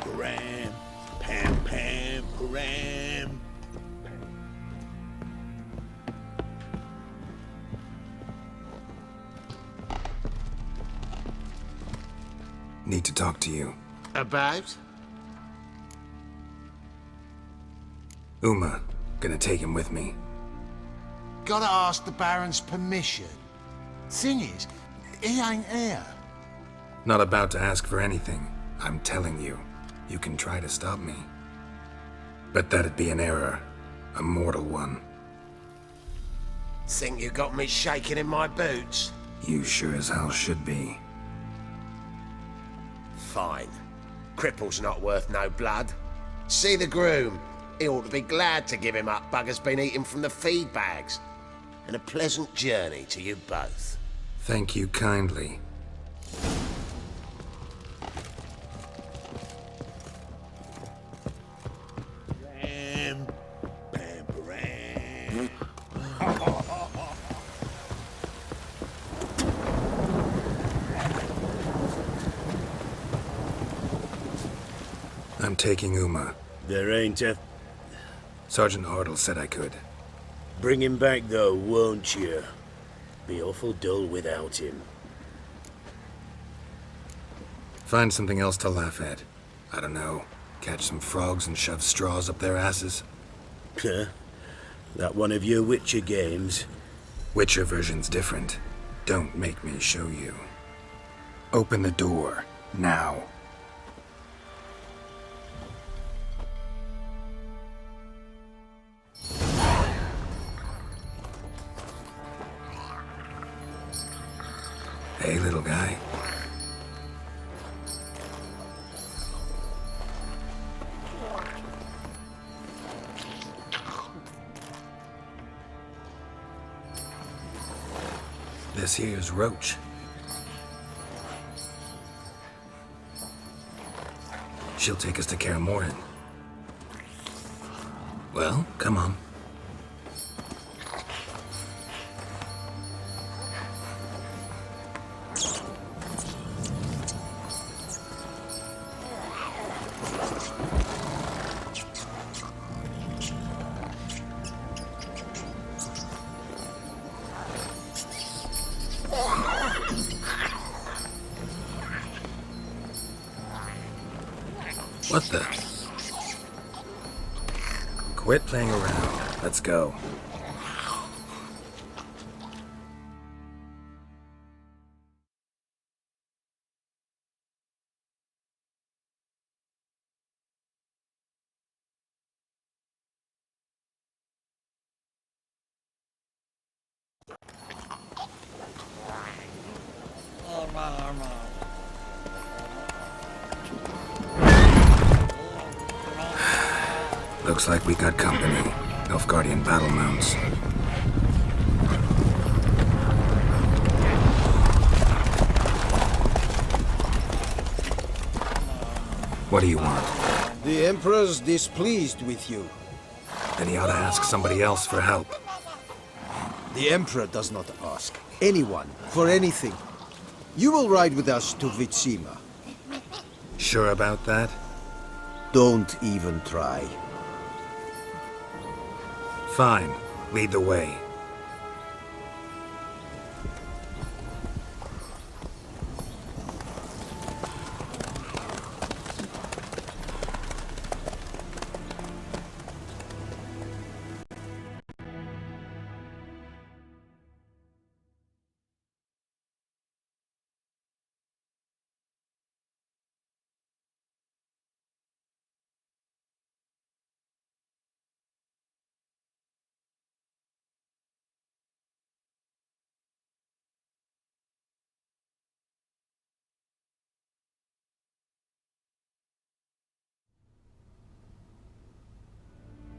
param, pam pam param. Need to talk to you. About? Uma. Gonna take him with me. Gotta ask the Baron's permission. Thing is, he ain't here. Not about to ask for anything. I'm telling you. You can try to stop me. But that'd be an error. A mortal one. Think you got me shaking in my boots? You sure as hell should be. Fine. Cripple's not worth no blood. See the groom. He ought to be glad to give him up. Bugger's been eating from the feed bags. And a pleasant journey to you both. Thank you kindly. Ram, pam param. I'm taking Uma. There ain't a... Sergeant Hartle said I could. Bring him back though, won't you? Be awful dull without him. Find something else to laugh at. I don't know. Catch some frogs and shove straws up their asses. Huh? That one of your Witcher games? Witcher version's different. Don't make me show you. Open the door. Now. Hey, little guy. This here's Roach. She'll take us to Kaer Morhen. Well, come on. What the? Quit playing around. Let's go. Looks like we got company. Nilfgaardian battle mounts. What do you want? The Emperor's displeased with you. Then he ought to ask somebody else for help. The Emperor does not ask anyone for anything. You will ride with us to Vitsima. Sure about that? Don't even try. Fine. Lead the way.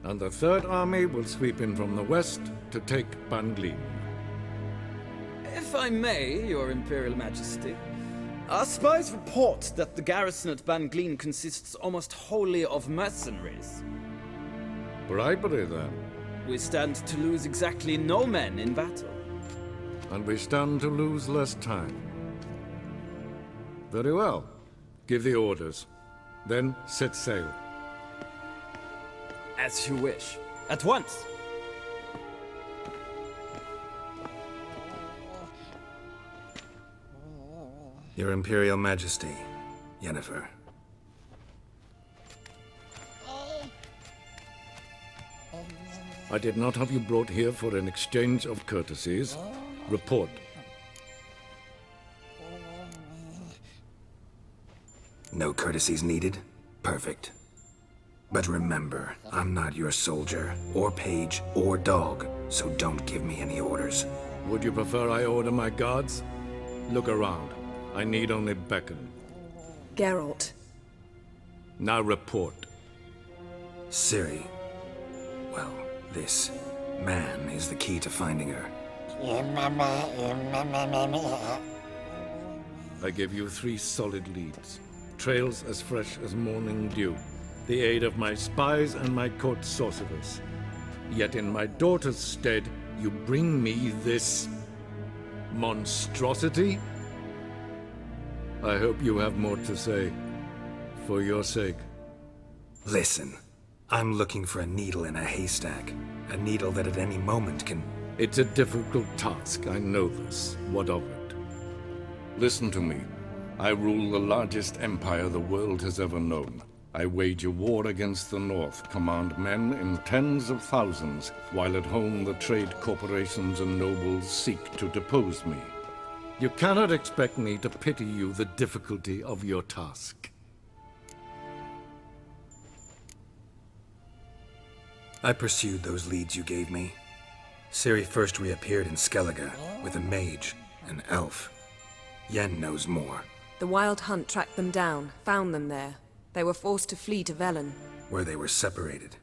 And the Third Army will sweep in from the west to take Banglin. If I may, Your Imperial Majesty, our spies report that the garrison at Banglin consists almost wholly of mercenaries. Bribery, then. We stand to lose exactly no men in battle. And we stand to lose less time. Very well. Give the orders. Then set sail. As you wish. At once! Your Imperial Majesty, Yennefer. I did not have you brought here for an exchange of courtesies. Report. No courtesies needed? Perfect. But remember, I'm not your soldier, or page, or dog, so don't give me any orders. Would you prefer I order my guards? Look around. I need only beckon. Geralt. Now report. Ciri. Well, this man is the key to finding her. I give you 3 solid leads. Trails as fresh as morning dew. The aid of my spies and my court sorcerers. Yet in my daughter's stead, you bring me this... monstrosity? I hope you have more to say. For your sake. Listen, I'm looking for a needle in a haystack. A needle that at any moment can... It's a difficult task, I know this. What of it? Listen to me. I rule the largest empire the world has ever known. I wage a war against the North, command men in tens of thousands, while at home the trade corporations and nobles seek to depose me. You cannot expect me to pity you the difficulty of your task. I pursued those leads you gave me. Ciri first reappeared in Skellige with a mage, an elf. Yen knows more. The Wild Hunt tracked them down, found them there. They were forced to flee to Velen. Where they were separated.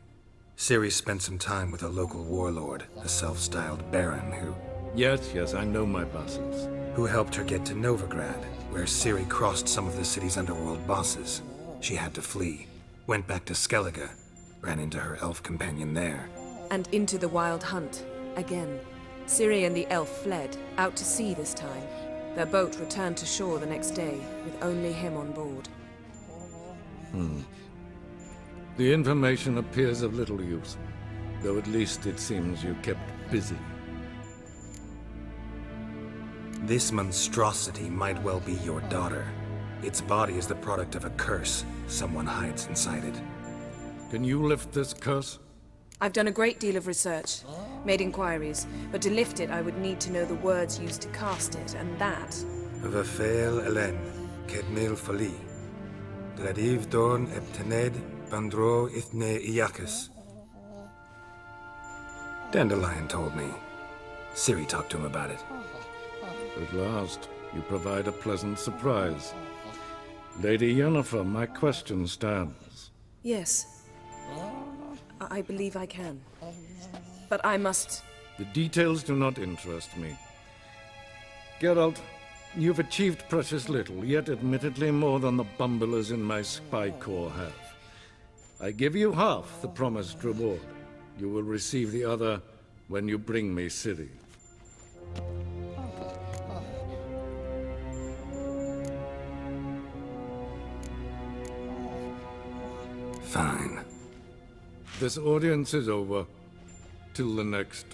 Ciri spent some time with a local warlord, a self-styled baron Yes, I know my vassals. who helped her get to Novigrad, where Ciri crossed some of the city's underworld bosses. She had to flee, went back to Skellige, ran into her elf companion there. And into the Wild Hunt. Again. Ciri and the elf fled, out to sea this time. Their boat returned to shore the next day, with only him on board. The information appears of little use, though at least it seems you kept busy. This monstrosity might well be your daughter. Its body is the product of a curse. Someone hides inside it. Can you lift this curse? I've done a great deal of research, made inquiries, but to lift it I would need to know the words used to cast it, and that... Vafael Elaine, Kedmil Fali. Gladiv Dorn Eptened Bandro Ithne Iacus. Dandelion told me. Ciri talked to him about it. At last, you provide a pleasant surprise. Lady Yennefer, my question stands. Yes. I believe I can. But I must... The details do not interest me. Geralt, you've achieved precious little, yet admittedly more than the bumblers in my spy corps have. I give you half the promised reward. You will receive the other when you bring me Ciri. Fine. This audience is over. Till the next.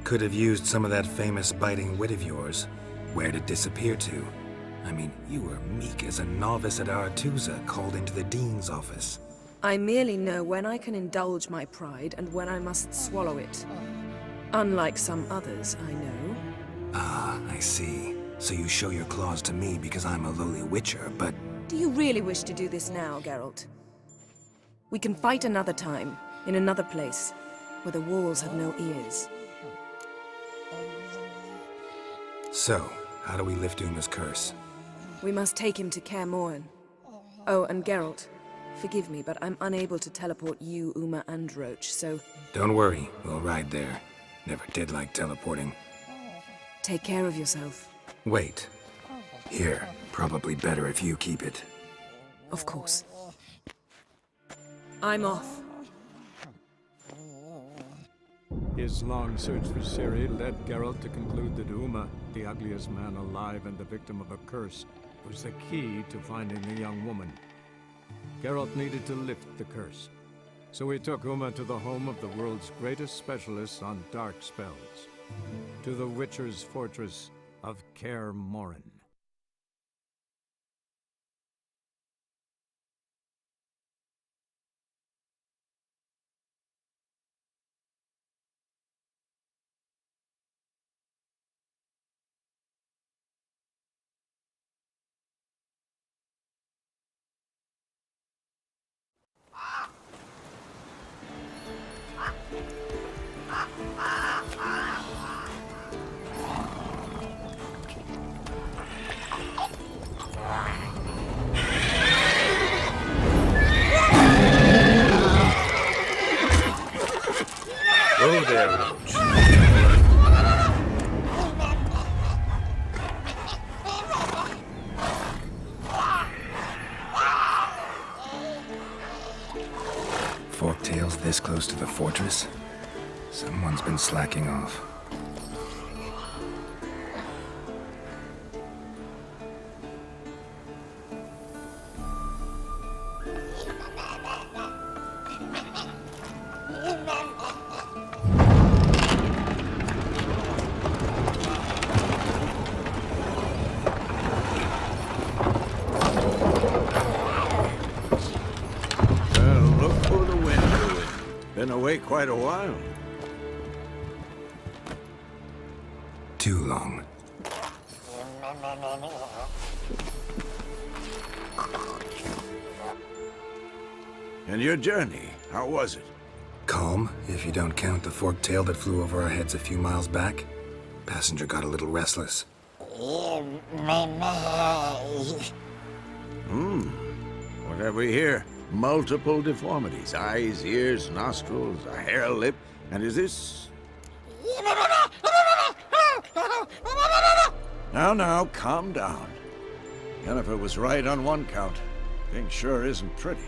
Could have used some of that famous biting wit of yours. Where'd it disappear to? I mean, you were meek as a novice at Aretusa called into the Dean's office. I merely know when I can indulge my pride and when I must swallow it. Unlike some others, I know. Ah, I see. So you show your claws to me because I'm a lowly witcher, but... Do you really wish to do this now, Geralt? We can fight another time, in another place, where the walls have no ears. So, how do we lift Uma's curse? We must take him to Kaer Morhen. Oh, and Geralt, forgive me, but I'm unable to teleport you, Uma, and Roach, so... Don't worry, we'll ride there. Never did like teleporting. Take care of yourself. Wait. Here, probably better if you keep it. Of course. I'm off. His long search for Ciri led Geralt to conclude that Uma, the ugliest man alive and the victim of a curse, was the key to finding the young woman. Geralt needed to lift the curse, so he took Uma to the home of the world's greatest specialists on dark spells, to the Witcher's fortress of Kaer Morhen. Oh, there, Roach. Forktail's this close to the fortress? Someone's been slacking off. Been away quite a while. Too long. And your journey, how was it? Calm, if you don't count the forktail that flew over our heads a few miles back. Passenger got a little restless. What have we here? Multiple deformities. Eyes, ears, nostrils, a hair lip. And is this... Now, calm down. Yennefer was right on one count. Thing sure isn't pretty.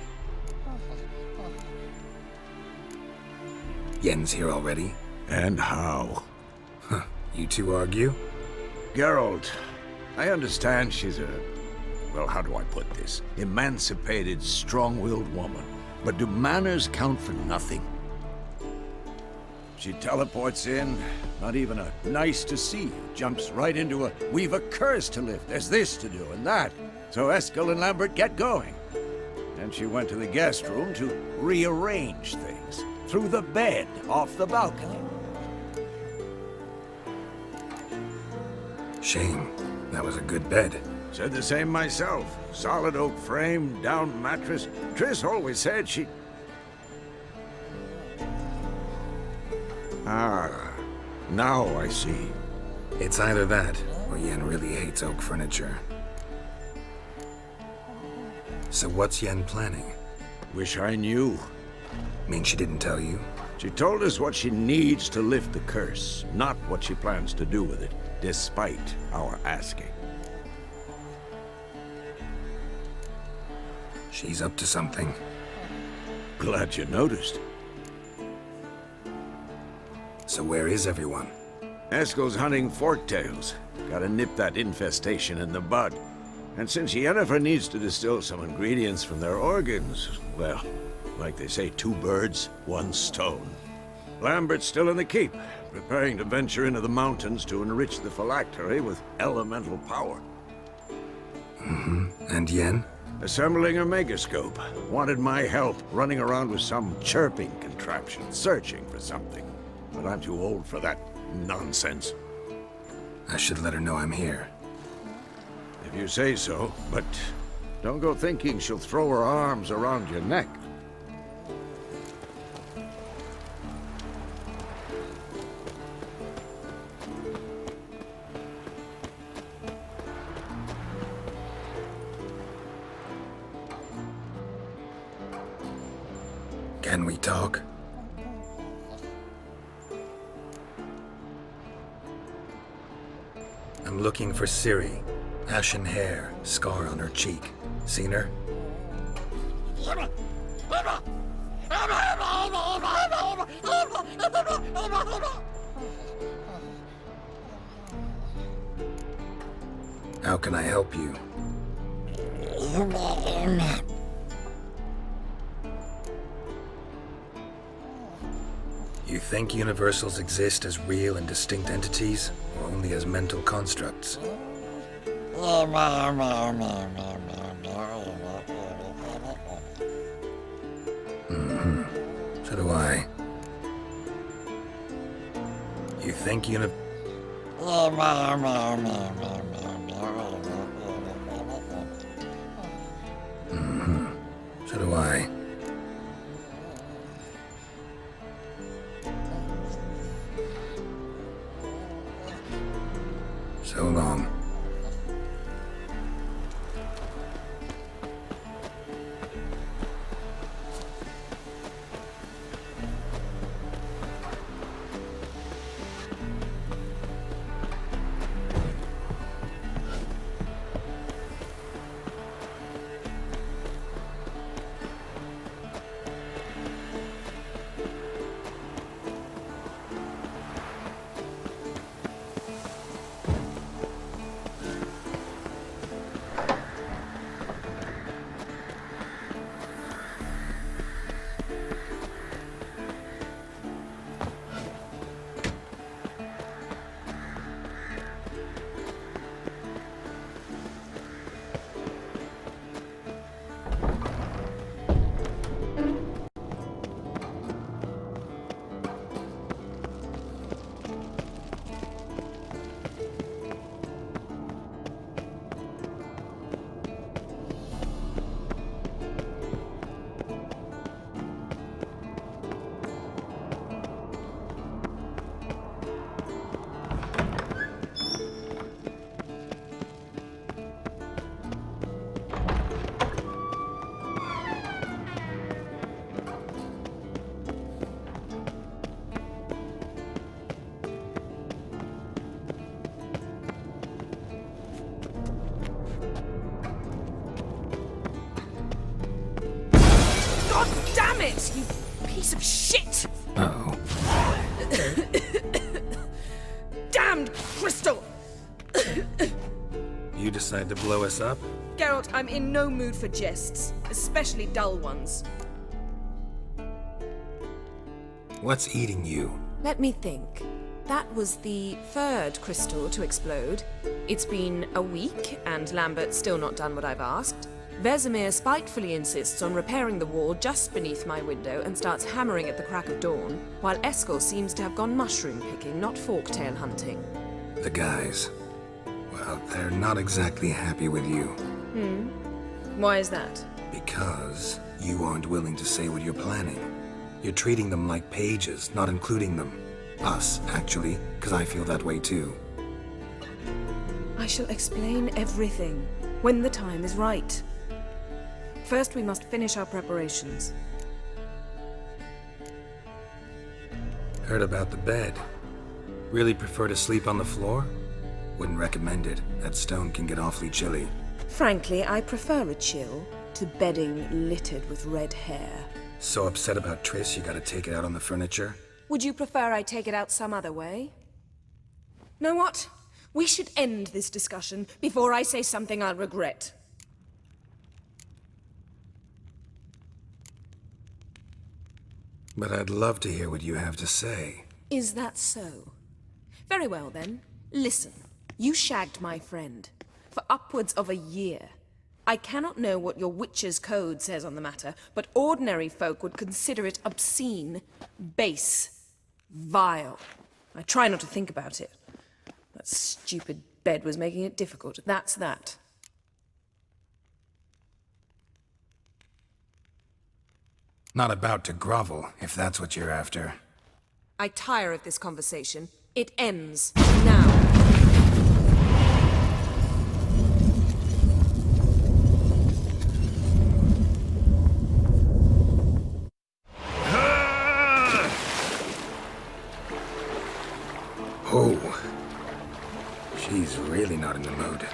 Yen's here already? And how? Huh. You two argue? Geralt, I understand she's a... well, how do I put this? Emancipated, strong-willed woman. But do manners count for nothing? She teleports in, not even a nice to see you, jumps right into a we've a curse to lift, there's this to do and that. So Eskel and Lambert get going. Then she went to the guest room to rearrange things. Through the bed, off the balcony. Shame. That was a good bed. Said the same myself. Solid oak frame, down mattress. Triss always said she... Ah, now I see. It's either that, or Yen really hates oak furniture. So what's Yen planning? Wish I knew. Mean she didn't tell you? She told us what she needs to lift the curse, not what she plans to do with it, despite our asking. She's up to something. Glad you noticed. So where is everyone? Eskel's hunting forktails. Gotta nip that infestation in the bud. And since Yennefer needs to distill some ingredients from their organs, well, like they say, 2 birds, 1 stone. Lambert's still in the keep, preparing to venture into the mountains to enrich the phylactery with elemental power. And Yen? Assembling a megascope. Wanted my help running around with some chirping contraption, searching for something. But I'm too old for that nonsense. I should let her know I'm here. If you say so, but don't go thinking she'll throw her arms around your neck. Can we talk? I'm looking for Ciri. Ashen hair, scar on her cheek. Seen her? How can I help you? You think universals exist as real and distinct entities, or only as mental constructs? So do I. You think So do I. So long. Damn it, you piece of shit! Uh-oh. Damned crystal! You decide to blow us up? Geralt, I'm in no mood for jests, especially dull ones. What's eating you? Let me think. That was the third crystal to explode. It's been a week, and Lambert's still not done what I've asked. Vesemir spitefully insists on repairing the wall just beneath my window and starts hammering at the crack of dawn, while Eskel seems to have gone mushroom picking, not forktail hunting. The guys. Well, they're not exactly happy with you. Why is that? Because you aren't willing to say what you're planning. You're treating them like pages, not including them. Us, actually, because I feel that way too. I shall explain everything when the time is right. First, we must finish our preparations. Heard about the bed. Really prefer to sleep on the floor? Wouldn't recommend it. That stone can get awfully chilly. Frankly, I prefer a chill to bedding littered with red hair. So upset about Triss, you gotta take it out on the furniture? Would you prefer I take it out some other way? Know what? We should end this discussion before I say something I'll regret. But I'd love to hear what you have to say. Is that so? Very well then. Listen. You shagged my friend for upwards of a year. I cannot know what your witch's code says on the matter, but ordinary folk would consider it obscene, base, vile. I try not to think about it. That stupid bed was making it difficult. That's that. Not about to grovel, if that's what you're after. I tire of this conversation. It ends now. Oh. She's really not in the mood.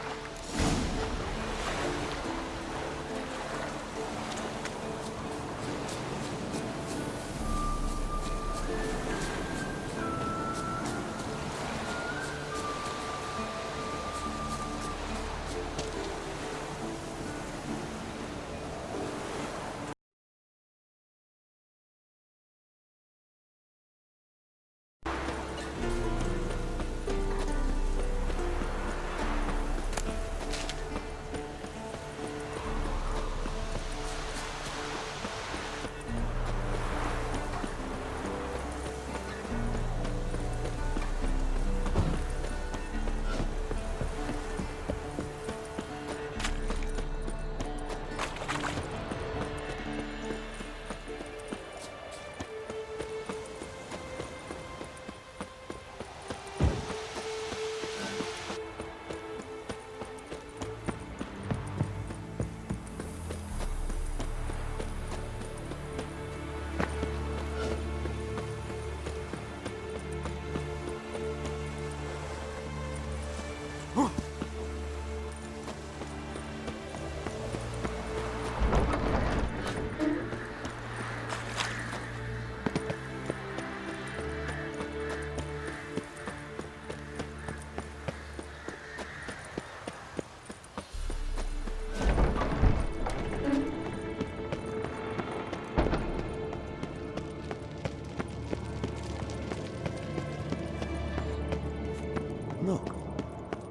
Look.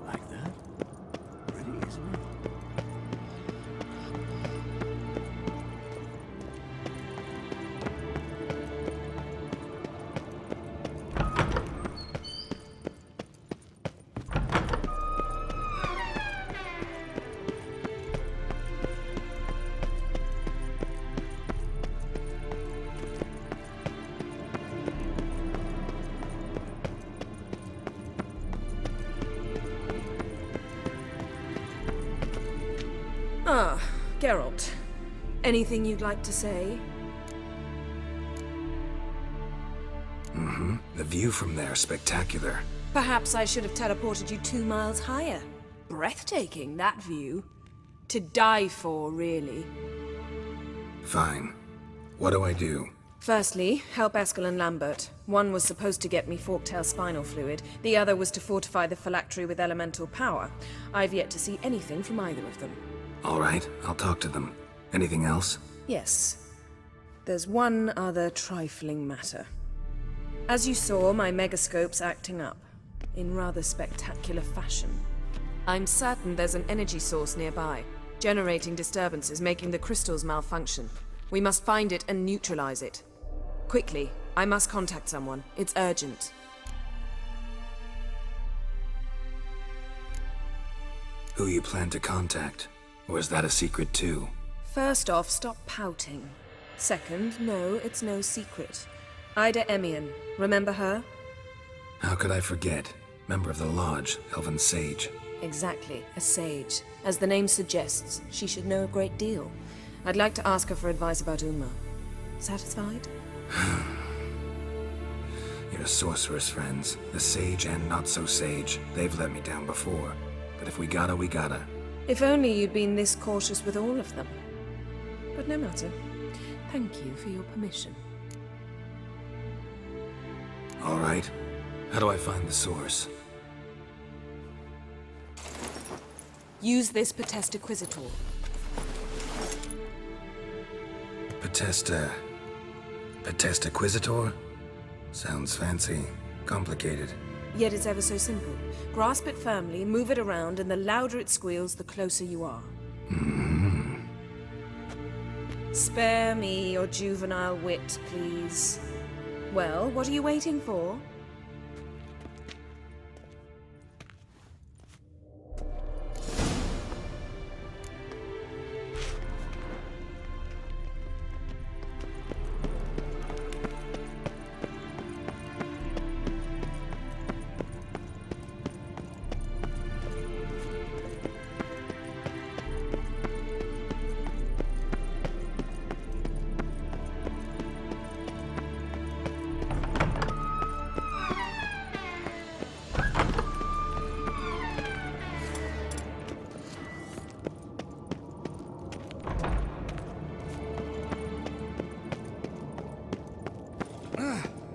Like that. Pretty, isn't it? Ah, Geralt. Anything you'd like to say? The view from there is spectacular. Perhaps I should have teleported you 2 miles higher. Breathtaking, that view. To die for, really. Fine. What do I do? Firstly, help Eskel and Lambert. One was supposed to get me Forktail spinal fluid, the other was to fortify the phylactery with elemental power. I've yet to see anything from either of them. All right, I'll talk to them. Anything else? Yes. There's one other trifling matter. As you saw, my megascope's acting up, in rather spectacular fashion. I'm certain there's an energy source nearby, generating disturbances, making the crystals malfunction. We must find it and neutralize it. Quickly, I must contact someone. It's urgent. Who you plan to contact? Or is that a secret too? First off, stop pouting. Second, no, it's no secret. Ida Emian, remember her? How could I forget? Member of the Lodge, Elven Sage. Exactly, a sage. As the name suggests, she should know a great deal. I'd like to ask her for advice about Uma. Satisfied? Your sorceress friends, the sage and not-so-sage, they've let me down before. But if we gotta, we gotta. If only you'd been this cautious with all of them. But no matter. Thank you for your permission. All right. How do I find the source? Use this Potestaquizitor. Potestaquizitor? Sounds fancy. Complicated. Yet it's ever so simple. Grasp it firmly, move it around, and the louder it squeals, the closer you are. Spare me your juvenile wit, please. Well, what are you waiting for?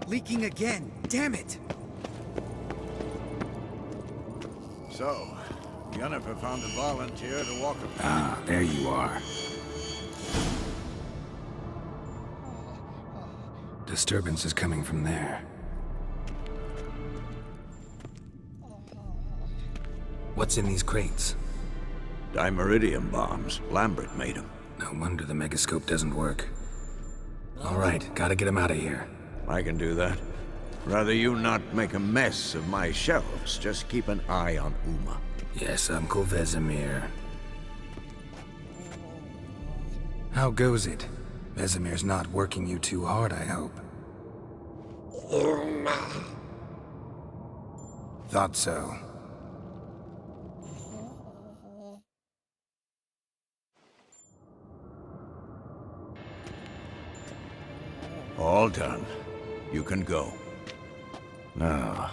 Leaking again. Damn it! So, Yennefer found a volunteer to walk a Ah, there you are. Disturbance is coming from there. What's in these crates? Dimeridium bombs. Lambert made them. No wonder the megascope doesn't work. All right, gotta get him out of here. I can do that. Rather you not make a mess of my shelves. Just keep an eye on Uma. Yes, Uncle Vesemir. How goes it? Vesemir's not working you too hard, I hope. Thought so. All done. You can go. Now,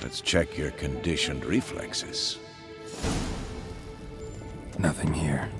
let's check your conditioned reflexes. Nothing here.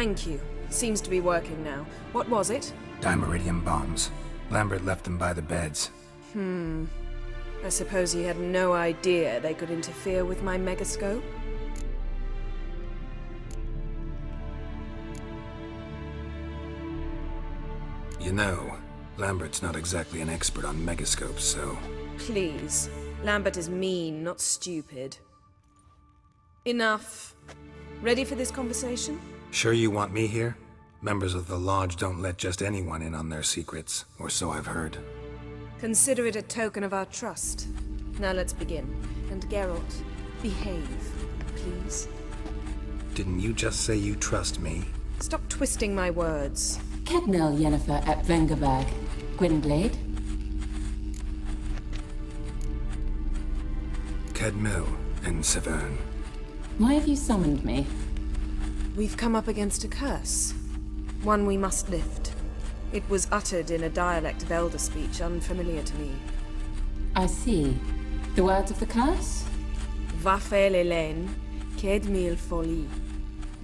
Thank you. Seems to be working now. What was it? Dimeridium bombs. Lambert left them by the beds. I suppose he had no idea they could interfere with my megascope? You know, Lambert's not exactly an expert on megascopes, so... Please. Lambert is mean, not stupid. Enough. Ready for this conversation? Sure you want me here? Members of the Lodge don't let just anyone in on their secrets, or so I've heard. Consider it a token of our trust. Now let's begin. And Geralt, behave, please. Didn't you just say you trust me? Stop twisting my words. Kednel Yennefer at Vengerberg. Gwynblade? Kedmil and Severn. Why have you summoned me? We've come up against a curse. One we must lift. It was uttered in a dialect of Elder speech unfamiliar to me. I see. The words of the curse? Vafael Elaine, Kedmil Foli,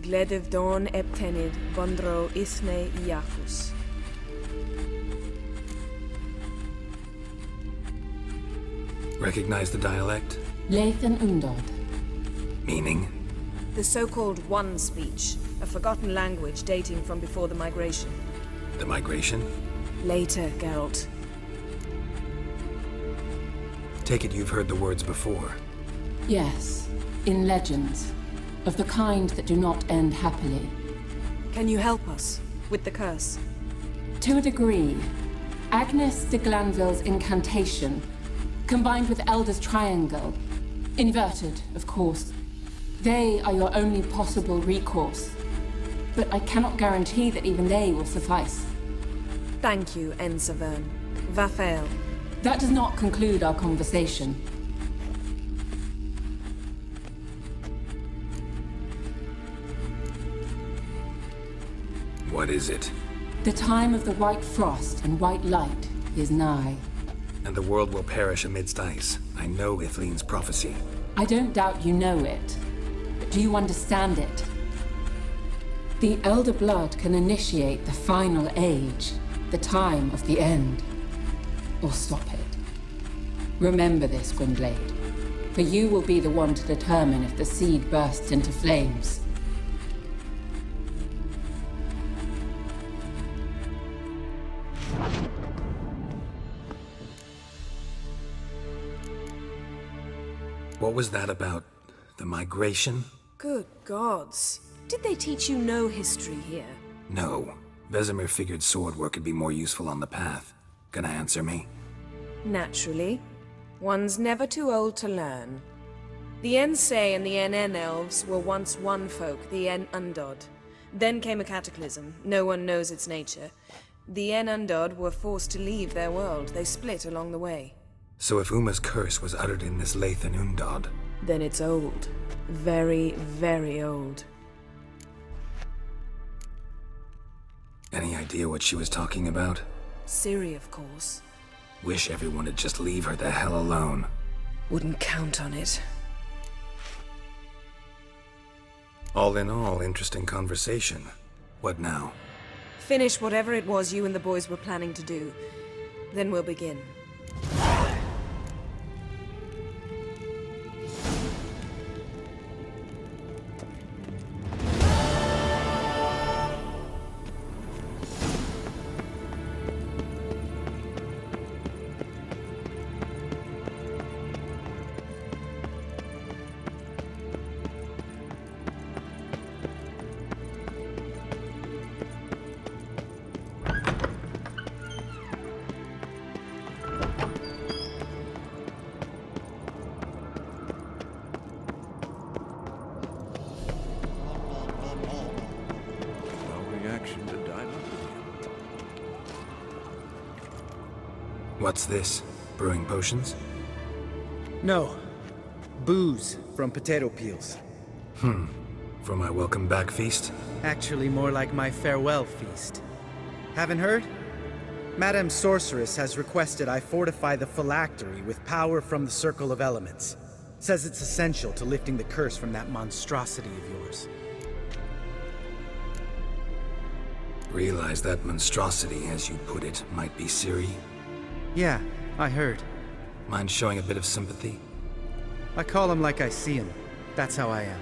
Gledev Dawn Eptenid, Bondro Ithne Iakus. Recognize the dialect? Lathan Undod. Meaning? The so-called One speech, a forgotten language dating from before the migration. The migration? Later, Geralt. Take it you've heard the words before. Yes, in legends. Of the kind that do not end happily. Can you help us with the curse? To a degree. Agnes de Glanville's incantation, combined with Elder's triangle, inverted, of course. They are your only possible recourse. But I cannot guarantee that even they will suffice. Thank you, Severn. Vafael. That does not conclude our conversation. What is it? The time of the white frost and white light is nigh. And the world will perish amidst ice. I know Ithleen's prophecy. I don't doubt you know it. But do you understand it? The Elder Blood can initiate the final age, the time of the end. Or stop it. Remember this, Gwynblade. For you will be the one to determine if the seed bursts into flames. What was that about? The migration? Good gods. Did they teach you no history here? No. Vesemir figured sword work could be more useful on the path. Gonna answer me? Naturally. One's never too old to learn. The Ensei and the NN elves were once one folk, the En Undod. Then came a cataclysm. No one knows its nature. The En Undod were forced to leave their world. They split along the way. So if Uma's curse was uttered in this Lathan Undod... Then it's old. Very, very old. Any idea what she was talking about? Ciri, of course. Wish everyone would just leave her the hell alone. Wouldn't count on it. All in all, interesting conversation. What now? Finish whatever it was you and the boys were planning to do. Then we'll begin. What's this? Brewing potions? No. Booze from potato peels. For my welcome back feast? Actually, more like my farewell feast. Haven't heard? Madame Sorceress has requested I fortify the phylactery with power from the Circle of Elements. Says it's essential to lifting the curse from that monstrosity of yours. Realize that monstrosity, as you put it, might be Ciri? Yeah, I heard. Mind showing a bit of sympathy? I call him like I see him. That's how I am.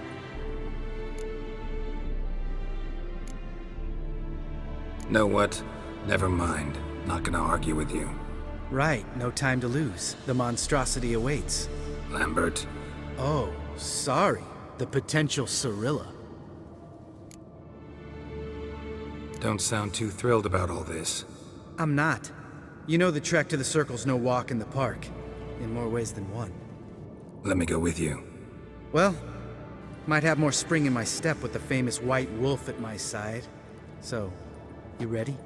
Know what? Never mind. Not gonna argue with you. Right, no time to lose. The monstrosity awaits. Lambert. Oh, sorry. The potential Cirilla. Don't sound too thrilled about all this. I'm not. You know the trek to the Circle's no walk in the park. In more ways than one. Let me go with you. Well, might have more spring in my step with the famous white wolf at my side. So, you ready?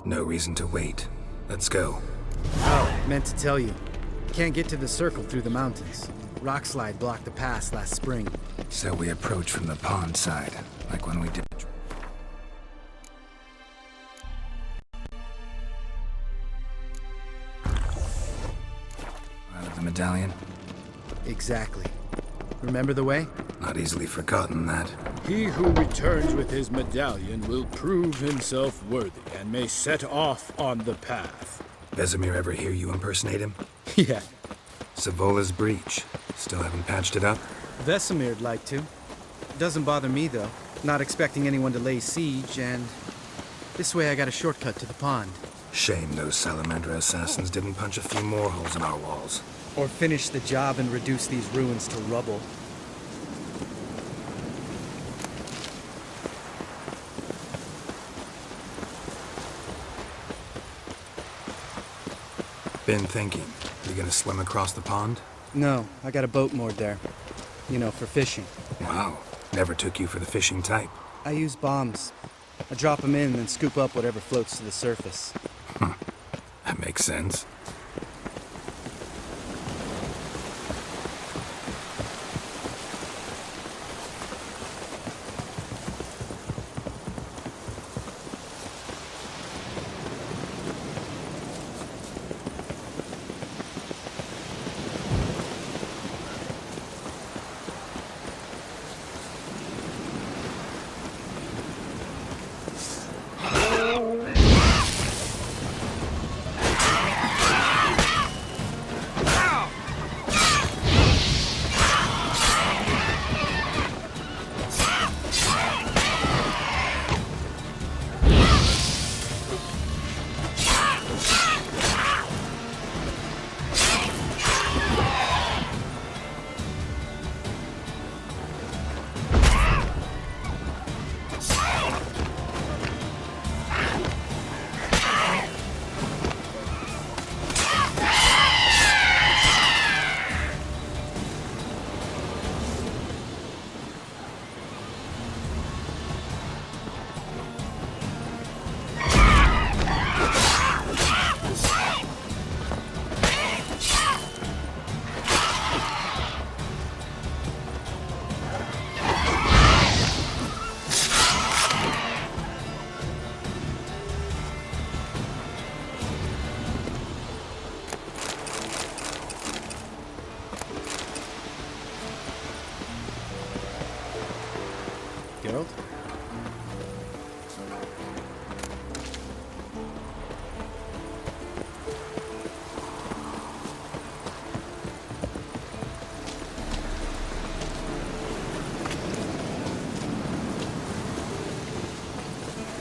No reason to wait. Let's go. Oh, meant to tell you. Can't get to the Circle through the mountains. Rockslide blocked the pass last spring. So we approach from the pond side, like when we did. Out of the medallion? Exactly. Remember the way? Not easily forgotten, that. He who returns with his medallion will prove himself worthy and may set off on the path. Vesemir ever hear you impersonate him? Yeah. Savola's breach. Still haven't patched it up? Vesemir'd like to. Doesn't bother me, though. Not expecting anyone to lay siege, and... this way I got a shortcut to the pond. Shame those Salamander assassins didn't punch a few more holes in our walls. Or finish the job and reduce these ruins to rubble. Been thinking. You gonna swim across the pond? No, I got a boat moored there. You know, for fishing. Wow. Never took you for the fishing type. I use bombs. I drop them in and then scoop up whatever floats to the surface. That makes sense. Geralt?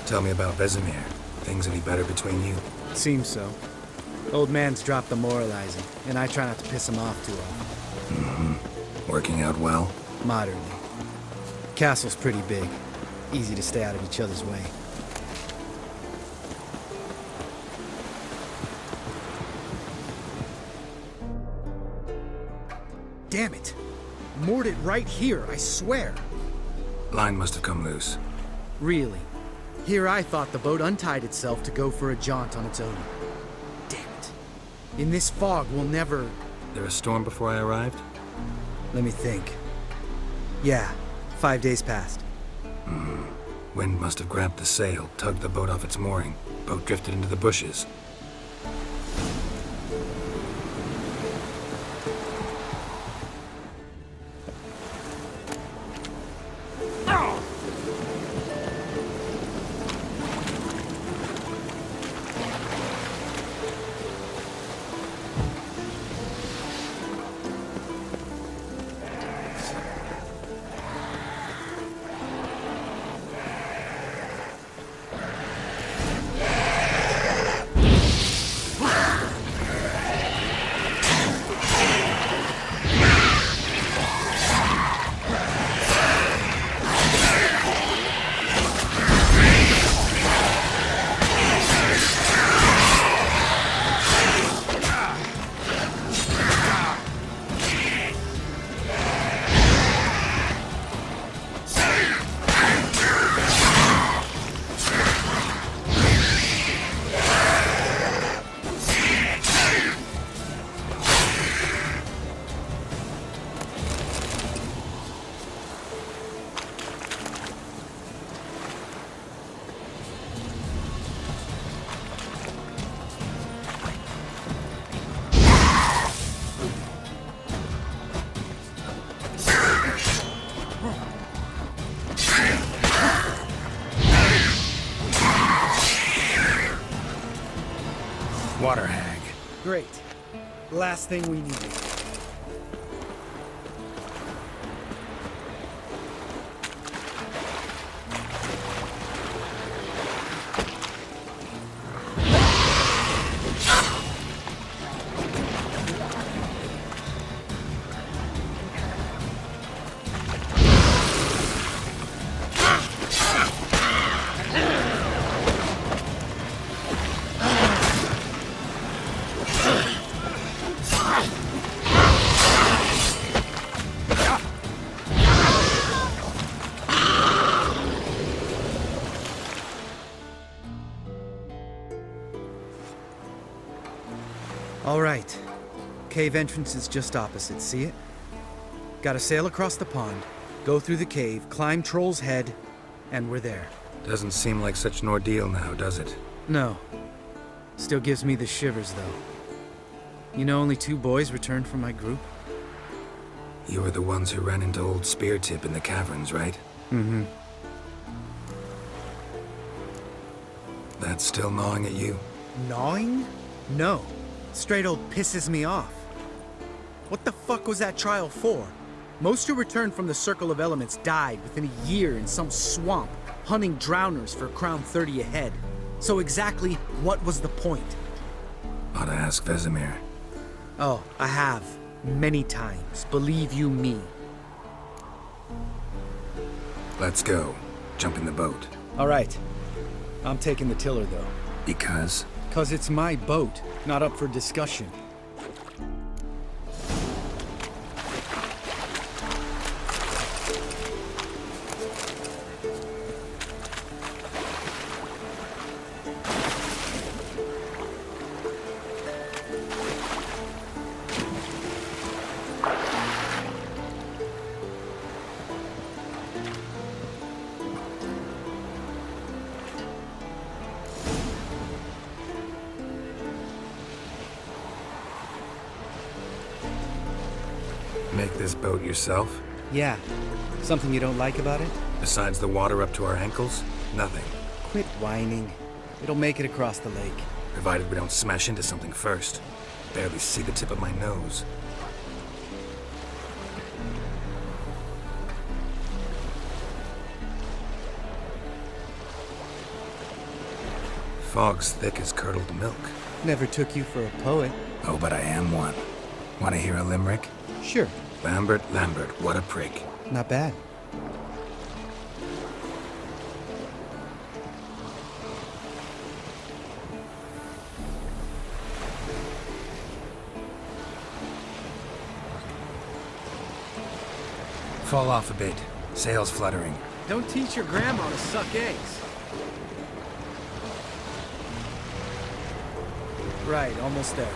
Tell me about Vesemir. Things any better between you? Seems so. Old man's dropped the moralizing, and I try not to piss him off too often. Mm-hmm. Working out well? Moderately. Castle's pretty big. Easy to stay out of each other's way. Damn it! Moored it right here, I swear! Line must have come loose. Really? Here I thought the boat untied itself to go for a jaunt on its own. Damn it. In this fog, we'll never... There a storm before I arrived? Let me think. Yeah, 5 days passed. Wind must have grabbed the sail, tugged the boat off its mooring. Boat drifted into the bushes. water hag. Great. Last thing we needed. All right. Cave entrance is just opposite, see it? Gotta sail across the pond, go through the cave, climb Troll's Head, and we're there. Doesn't seem like such an ordeal now, does it? No. Still gives me the shivers, though. You know only 2 boys returned from my group? You were the ones who ran into old Speartip in the caverns, right? Mm-hmm. That's still gnawing at you? Gnawing? No. Straight old pisses me off. What the fuck was that trial for? Most who returned from the Circle of Elements died within a year in some swamp, hunting drowners for Crown 30 a head. So exactly what was the point? Ought to ask Vesemir. Oh, I have. Many times. Believe you me. Let's go. Jump in the boat. All right. I'm taking the tiller, though. Because? 'Cause it's my boat, not up for discussion. Make this boat yourself? Yeah. Something you don't like about it? Besides the water up to our ankles? Nothing. Quit whining. It'll make it across the lake. Provided we don't smash into something first. Barely see the tip of my nose. Fog's thick as curdled milk. Never took you for a poet. Oh, but I am one. Want to hear a limerick? Sure. Lambert, Lambert, what a prig. Not bad. Fall off a bit. Sails fluttering. Don't teach your grandma to suck eggs. Right, almost there.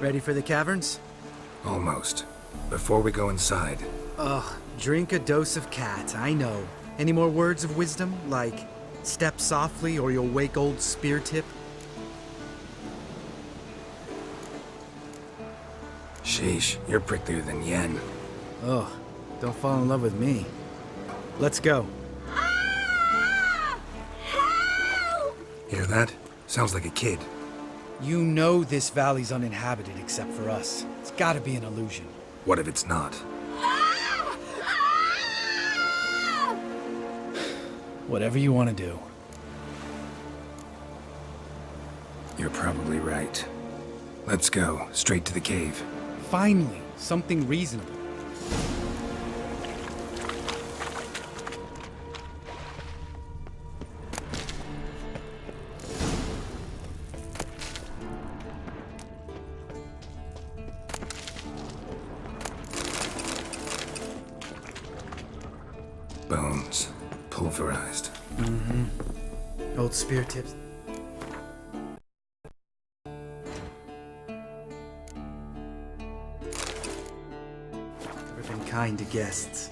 Ready for the caverns? Almost. Before we go inside. Ugh, drink a dose of cat, I know. Any more words of wisdom, like step softly or you'll wake old Speartip? Sheesh, you're pricklier than Yen. Ugh, don't fall in love with me. Let's go. Hear that? Sounds like a kid. You know this valley's uninhabited except for us. It's gotta be an illusion. What if it's not? Whatever you want to do. You're probably right. Let's go, straight to the cave. Finally, something reasonable. Bones. Pulverized. Mm-hmm. Old spear tips. Never been kind to guests.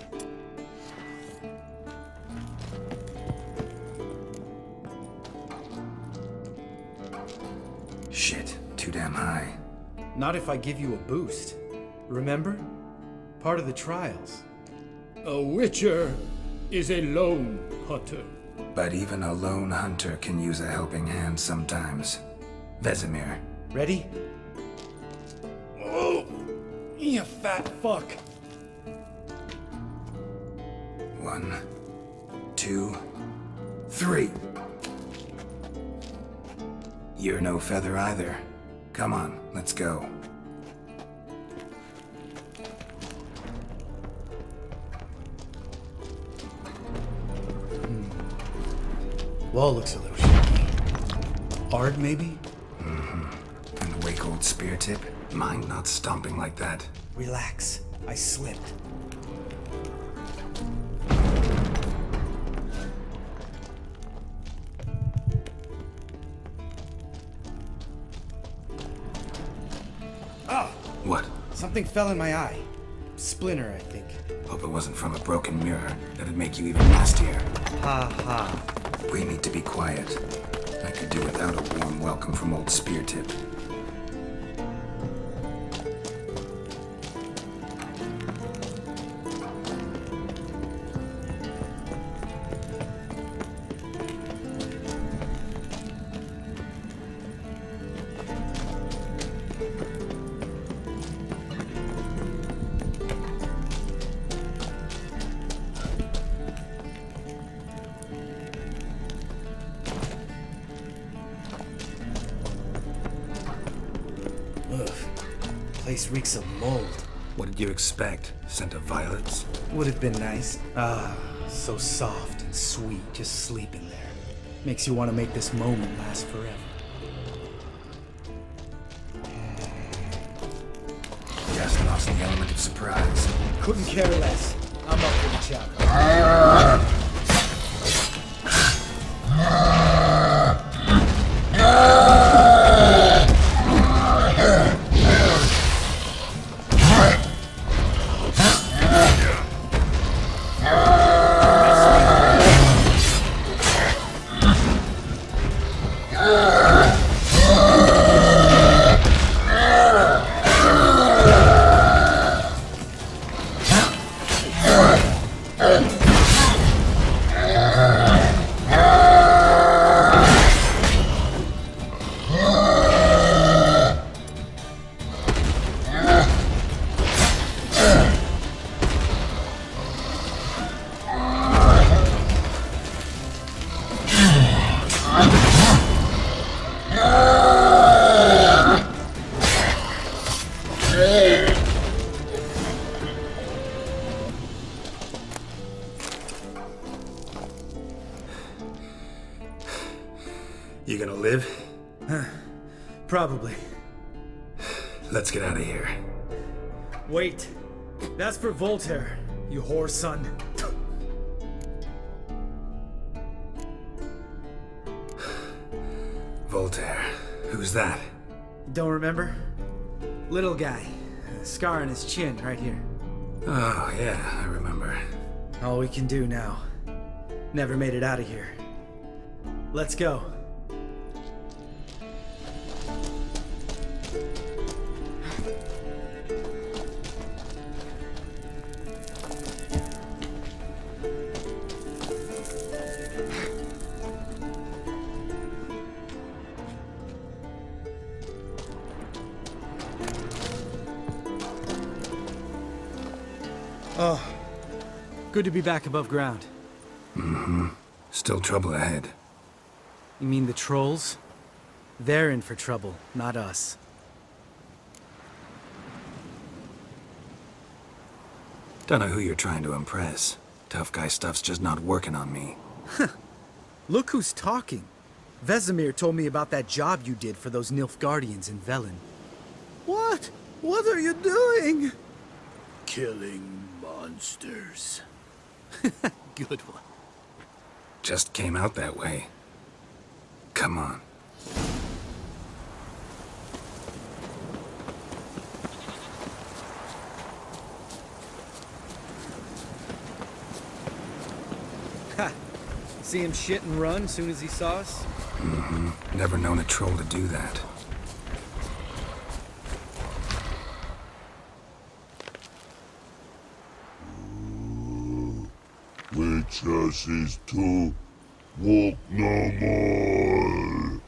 Not if I give you a boost. Remember? Part of the trials. A witcher is a lone hunter. But even a lone hunter can use a helping hand sometimes. Vesemir. Ready? Oh, you fat fuck. 1, 2, 3. You're no feather either. Come on, let's go. Wall looks a little shaky. Hard, maybe? And the wake old spear tip? Mind not stomping like that. Relax. I slipped. Ah! What? Something fell in my eye. Splinter, I think. Hope it wasn't from a broken mirror. That'd make you even nastier. Ha ha. We need to be quiet. I could do without a warm welcome from old spear tip. Place reeks of mold. What did you expect? Scent of violets? Would have been nice. Ah, so soft and sweet, just sleeping there. Makes you want to make this moment last forever. Just lost the element of surprise. Couldn't care less. I'm up for the challenge. You gonna live? Probably. Let's get out of here. Wait. That's for Voltaire, you whore son. Voltaire. Who's that? Don't remember? Little guy. Scar on his chin, right here. Oh, yeah, I remember. All we can do now. Never made it out of here. Let's go. Oh, good to be back above ground. Mm-hmm. Still trouble ahead. You mean the trolls? They're in for trouble, not us. Don't know who you're trying to impress. Tough guy stuff's just not working on me. Look who's talking. Vesemir told me about that job you did for those Nilfgaardians in Velen. What? What are you doing? Killing monsters. Good one. Just came out that way. Come on. Ha! See him shit and run soon as he saw us? Mm-hmm. Never known a troll to do that. Witches is to walk no more.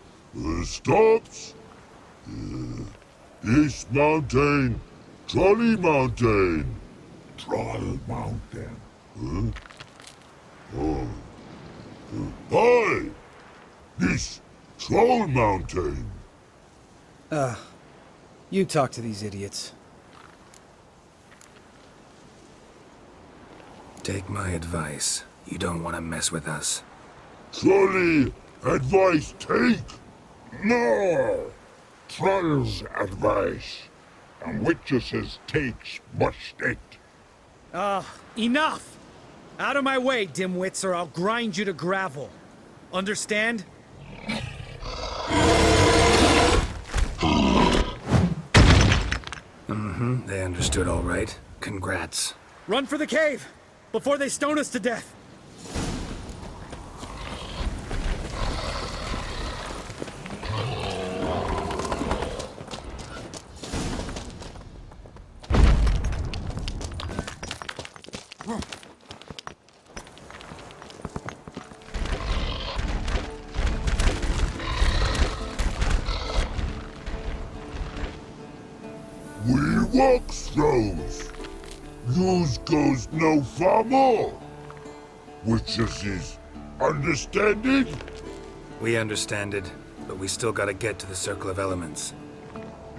Stops. This mountain, Trolley Mountain. Troll Mountain. Huh? Oh. Hi! This Troll Mountain. You talk to these idiots. Take my advice. You don't want to mess with us. Trolley advice take. No! Troll's advice. And witches' takes must take. Enough! Out of my way, dimwits, or I'll grind you to gravel. Understand? They understood all right. Congrats. Run for the cave! Before they stone us to death! We walk throws. Yous goes no far more. Witches is understanding? We understand it, but we still gotta get to the Circle of Elements.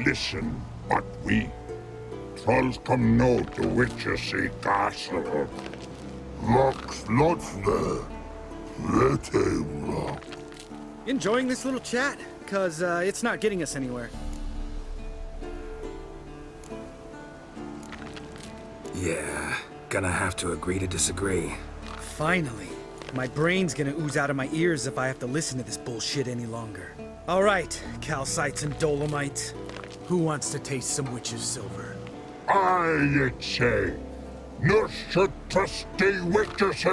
Listen, but we trolls come no to witches castle. Rocks lots there. Let a rock. Enjoying this little chat? Cause, it's not getting us anywhere. Yeah, gonna have to agree to disagree. Finally. My brain's gonna ooze out of my ears if I have to listen to this bullshit any longer. Alright, calcites and dolomites. Who wants to taste some witch's silver? I say, no should trusty witches.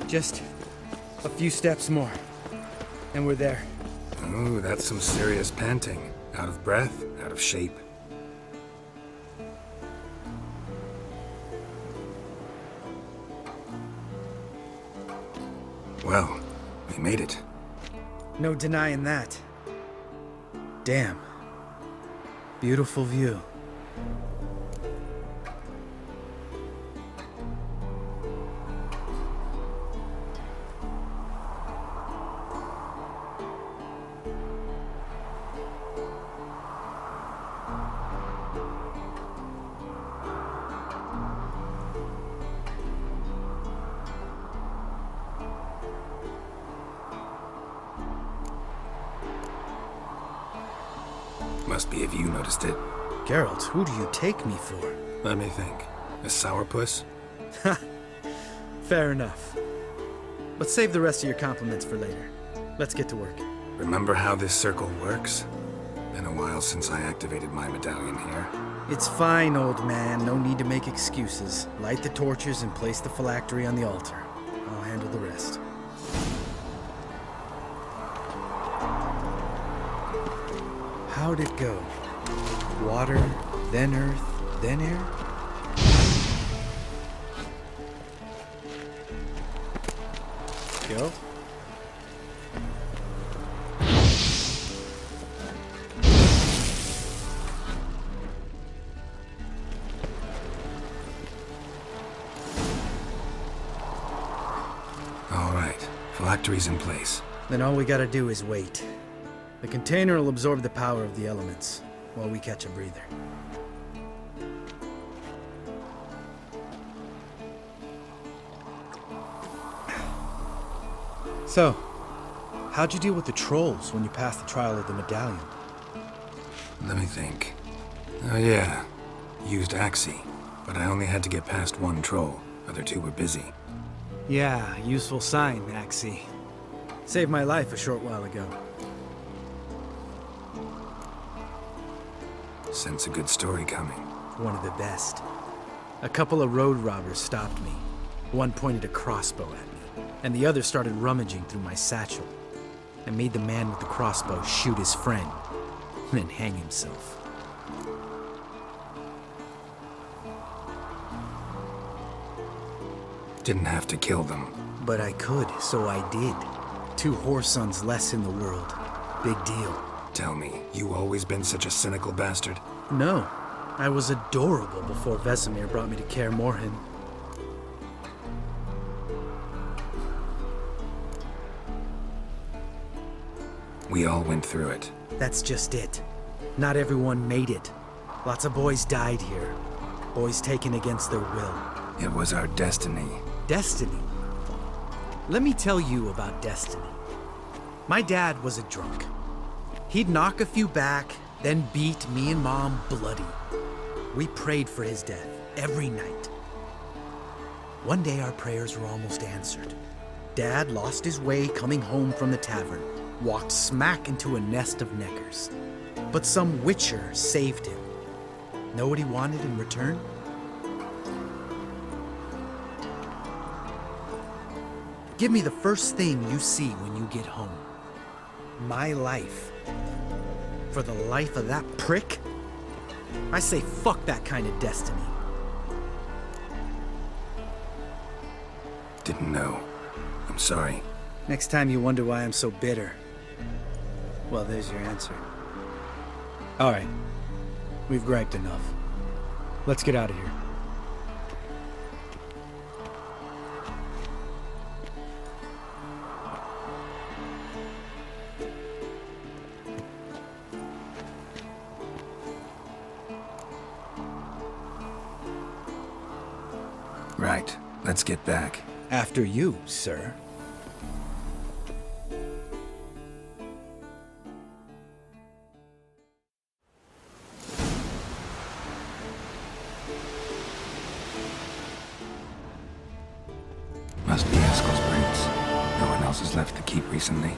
Just a few steps more, and we're there. Ooh, that's some serious panting. Out of breath, out of shape. Well, we made it. No denying that. Damn. Beautiful view. Must be if you noticed it. Geralt, who do you take me for? Let me think. A sourpuss? Fair enough. But save the rest of your compliments for later. Let's get to work. Remember how this circle works? Been a while since I activated my medallion here. It's fine, old man. No need to make excuses. Light the torches and place the phylactery on the altar. I'll handle the rest. How'd it go? Water, then earth, then air? Geralt? All right. Phylactery's in place. Then all we gotta do is wait. The container will absorb the power of the elements, while we catch a breather. So, how'd you deal with the trolls when you passed the trial of the medallion? Let me think. Oh yeah. Used Axii, but I only had to get past one troll. Other two were busy. Yeah, useful sign, Axii. Saved my life a short while ago. Sense a good story coming. One of the best. A couple of road robbers stopped me. One pointed a crossbow at me, and the other started rummaging through my satchel. I made the man with the crossbow shoot his friend, and then hang himself. Didn't have to kill them. But I could, so I did. 2 whoresons less in the world. Big deal. Tell me, you always been such a cynical bastard? No. I was adorable before Vesemir brought me to Kaer Morhen. We all went through it. That's just it. Not everyone made it. Lots of boys died here. Boys taken against their will. It was our destiny. Destiny? Let me tell you about destiny. My dad was a drunk. He'd knock a few back, then beat me and Mom bloody. We prayed for his death every night. One day our prayers were almost answered. Dad lost his way coming home from the tavern, walked smack into a nest of neckers. But some witcher saved him. Know what he wanted in return? Give me the first thing you see when you get home. My life. For the life of that prick? I say fuck that kind of destiny. Didn't know. I'm sorry. Next time you wonder why I'm so bitter, well, there's your answer. All right. We've griped enough. Let's get out of here. Right. Let's get back. After you, sir. Must be Eskel's prints. No one else has left the keep recently.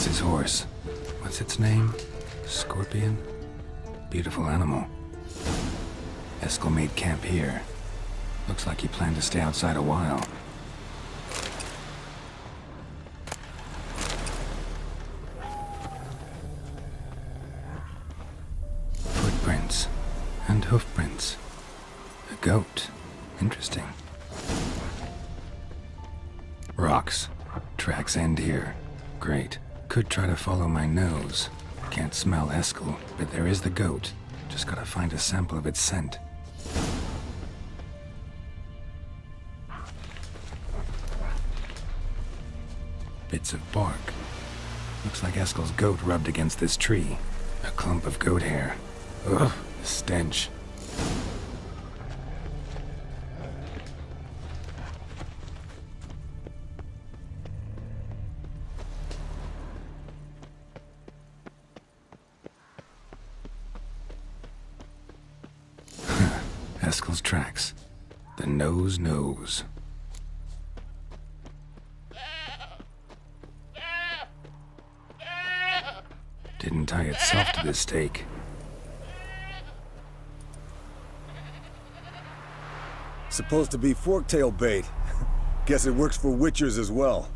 That's his horse. What's its name? Scorpion? Beautiful animal. Eskel made camp here. Looks like he planned to stay outside a while. Footprints. And hoofprints. A goat. Interesting. Rocks. Tracks end here. Great. Could try to follow my nose. Can't smell Eskel, but there is the goat. Just gotta find a sample of its scent. Bits of bark. Looks like Eskel's goat rubbed against this tree. A clump of goat hair. Ugh, the stench. Eskel's tracks. The nose knows. Didn't tie itself to this stake. Supposed to be Forktail bait. Guess it works for witchers as well.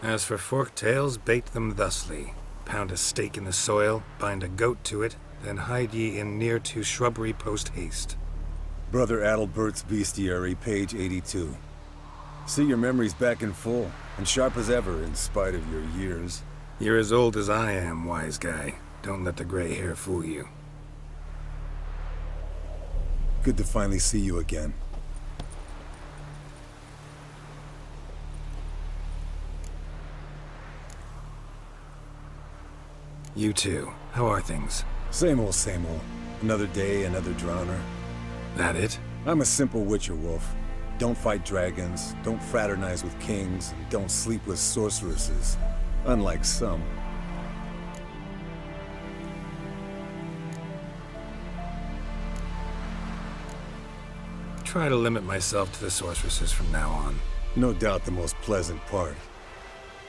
As for Forktails, bait them thusly. Pound a stake in the soil, bind a goat to it, then hide ye in near to shrubbery post haste. Brother Adalbert's Bestiary, page 82. See your memories back in full, and sharp as ever in spite of your years. You're as old as I am, wise guy. Don't let the gray hair fool you. Good to finally see you again. You too. How are things? Same old, same old. Another day, another drowner. That it? I'm a simple witcher wolf. Don't fight dragons, don't fraternize with kings, and don't sleep with sorceresses. Unlike some. Try to limit myself to the sorceresses from now on. No doubt the most pleasant part.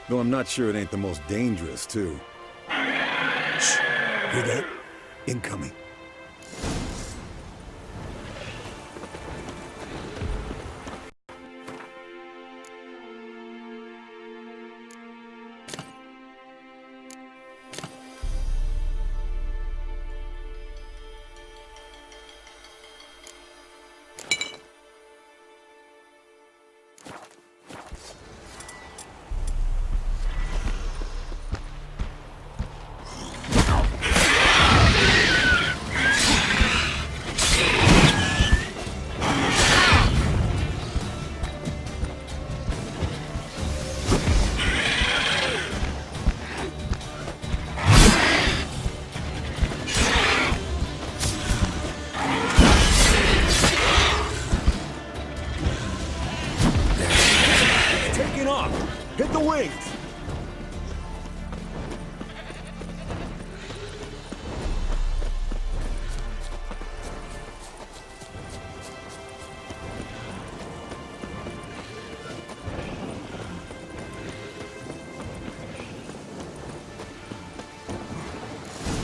Though I'm not sure it ain't the most dangerous, too. Shh! Hear that? Incoming. Hit the wings!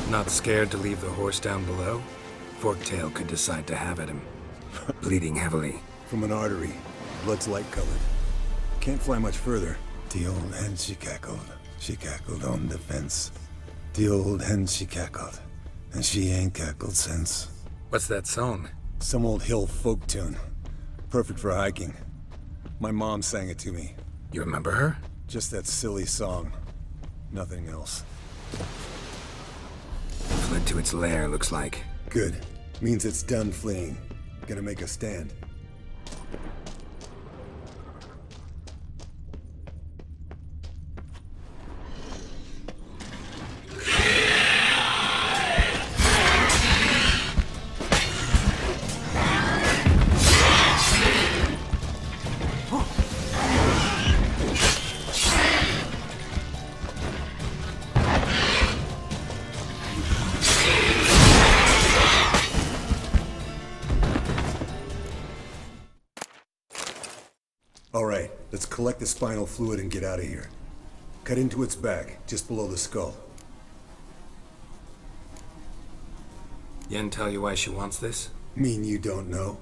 Not scared to leave the horse down below? Forktail could decide to have at him. Bleeding heavily. From an artery. Blood's light-colored. Can't fly much further. The old hen, she cackled on the fence. The old hen, she cackled, and she ain't cackled since. What's that song? Some old hill folk tune. Perfect for hiking. My mom sang it to me. You remember her? Just that silly song. Nothing else. Fled to its lair, looks like. Good. Means it's done fleeing. Gonna make a stand. collect the spinal fluid and get out of here. Cut into its back, just below the skull. Yen tell you why she wants this? Mean you don't know?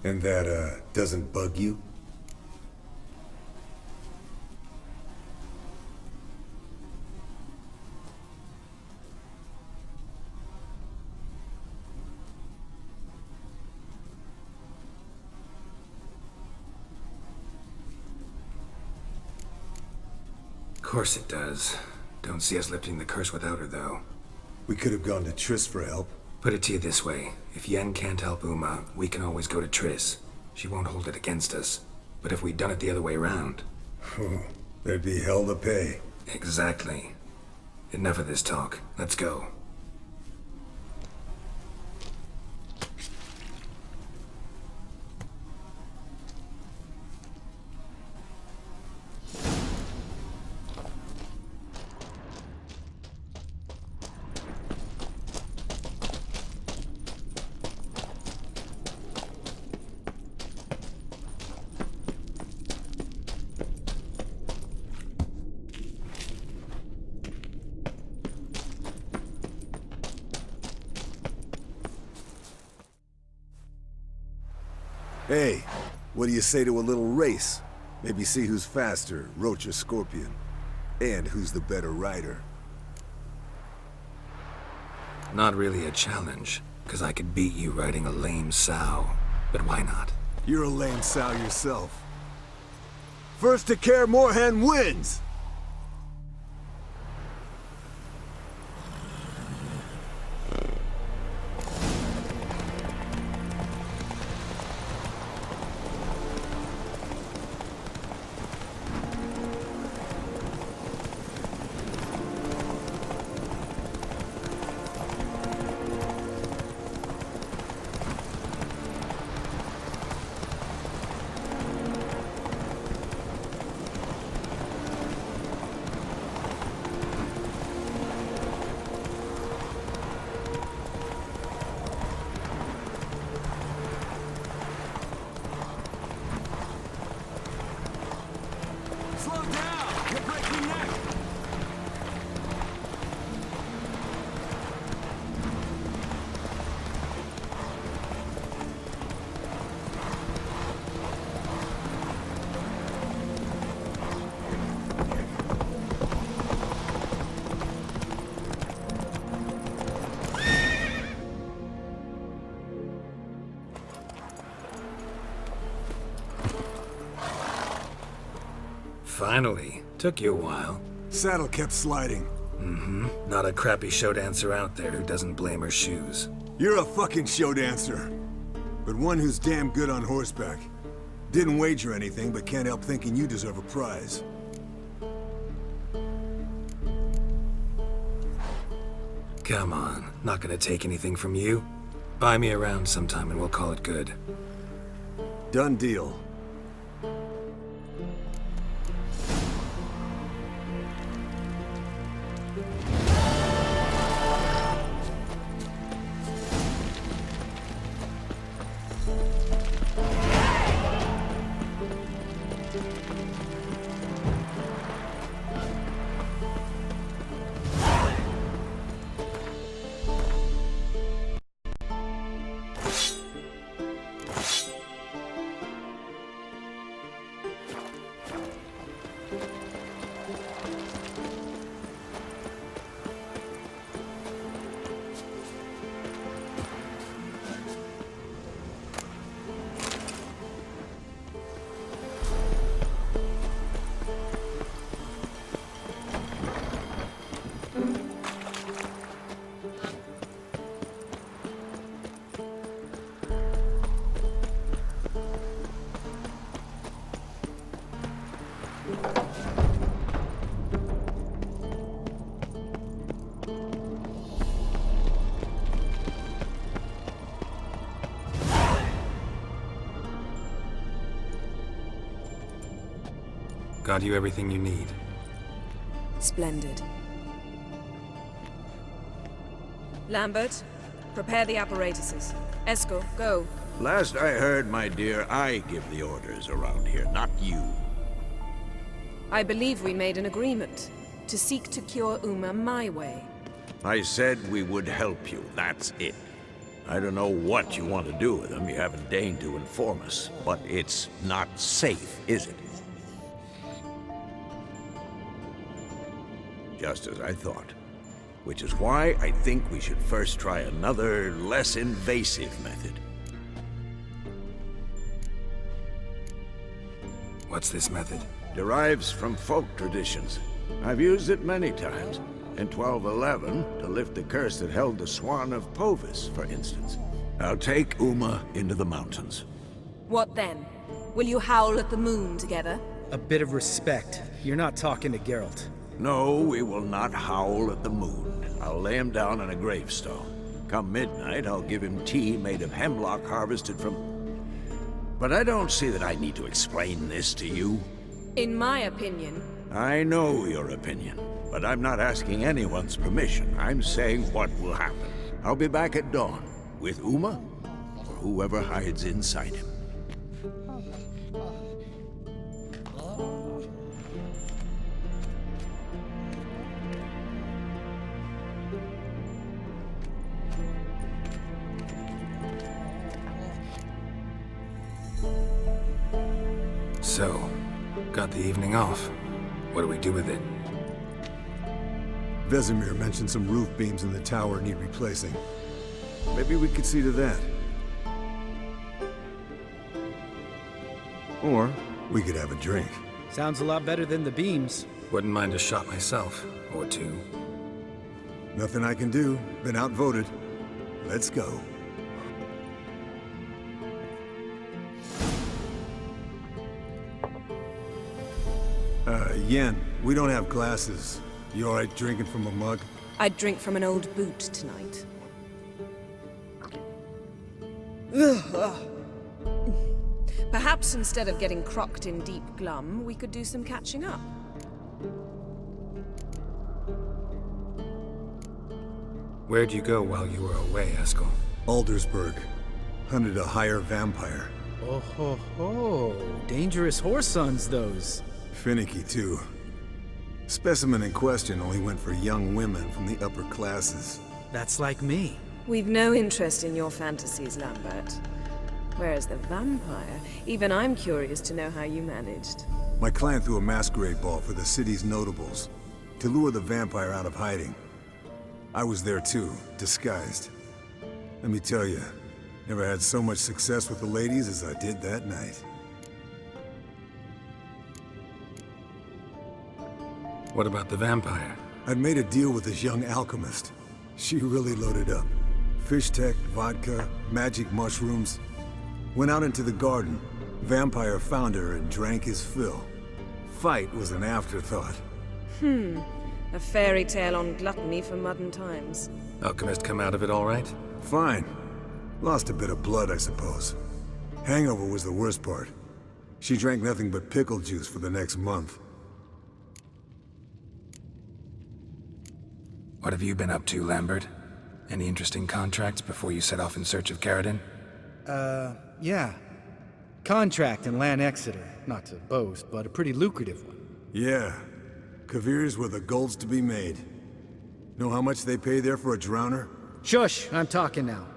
And that, doesn't bug you? Of course it does. Don't see us lifting the curse without her, though. We could have gone to Triss for help. Put it to you this way. If Yen can't help Uma, we can always go to Triss. She won't hold it against us. But if we'd done it the other way around... There'd be hell to pay. Exactly. Enough of this talk. Let's go. Hey, what do you say to a little race? Maybe see who's faster, Roach or Scorpion. And who's the better rider. Not really a challenge, because I could beat you riding a lame sow. But why not? You're a lame sow yourself. First to Kaer Morhen wins! Finally. Took you a while. Saddle kept sliding. Mm-hmm. Not a crappy show dancer out there who doesn't blame her shoes. You're a fucking show dancer. But one who's damn good on horseback. Didn't wager anything, but can't help thinking you deserve a prize. Come on. Not gonna take anything from you. Buy me around sometime and we'll call it good. Done deal. Got you everything you need. Splendid. Lambert, prepare the apparatuses. Esco, go. Last I heard, my dear, I give the orders around here, not you. I believe we made an agreement to seek to cure Uma my way. I said we would help you, that's it. I don't know what you want to do with them, you haven't deigned to inform us. But it's not safe, is it? Just as I thought. Which is why I think we should first try another, less invasive method. What's this method? Derives from folk traditions. I've used it many times. In 1211, to lift the curse that held the Swan of Povis, for instance. I'll take Uma into the mountains. What then? Will you howl at the moon together? A bit of respect. You're not talking to Geralt. No, we will not howl at the moon. I'll lay him down in a gravestone. Come midnight, I'll give him tea made of hemlock harvested from... But I don't see that I need to explain this to you. In my opinion... I know your opinion, but I'm not asking anyone's permission. I'm saying what will happen. I'll be back at dawn, with Uma, or whoever hides inside him. So, got the evening off. What do we do with it? Vesemir mentioned some roof beams in the tower need replacing. Maybe we could see to that. Or we could have a drink. Sounds a lot better than the beams. Wouldn't mind a shot myself, or two. Nothing I can do. Been outvoted. Let's go. Yen, we don't have glasses. You alright drinking from a mug? I'd drink from an old boot tonight. Perhaps instead of getting crocked in deep glum, we could do some catching up. Where'd you go while you were away, Eskel? Aldersburg. Hunted a higher vampire. Oh ho ho. Dangerous horse sons, those. Finicky, too. Specimen in question only went for young women from the upper classes. That's like me. We've no interest in your fantasies, Lambert. Whereas the vampire, even I'm curious to know how you managed. My client threw a masquerade ball for the city's notables, to lure the vampire out of hiding. I was there too, disguised. Let me tell you, never had so much success with the ladies as I did that night. What about the vampire? I'd made a deal with this young alchemist. She really loaded up. Fish tech, vodka, magic mushrooms. Went out into the garden. Vampire found her and drank his fill. Fight was an afterthought. A fairy tale on gluttony for modern times. Alchemist come out of it all right? Fine. Lost a bit of blood, I suppose. Hangover was the worst part. She drank nothing but pickle juice for the next month. What have you been up to, Lambert? Any interesting contracts before you set off in search of Caradon? Yeah. Contract in Lan Exeter. Not to boast, but a pretty lucrative one. Yeah. Kavir's were the gold's to be made. Know how much they pay there for a drowner? Shush! I'm talking now.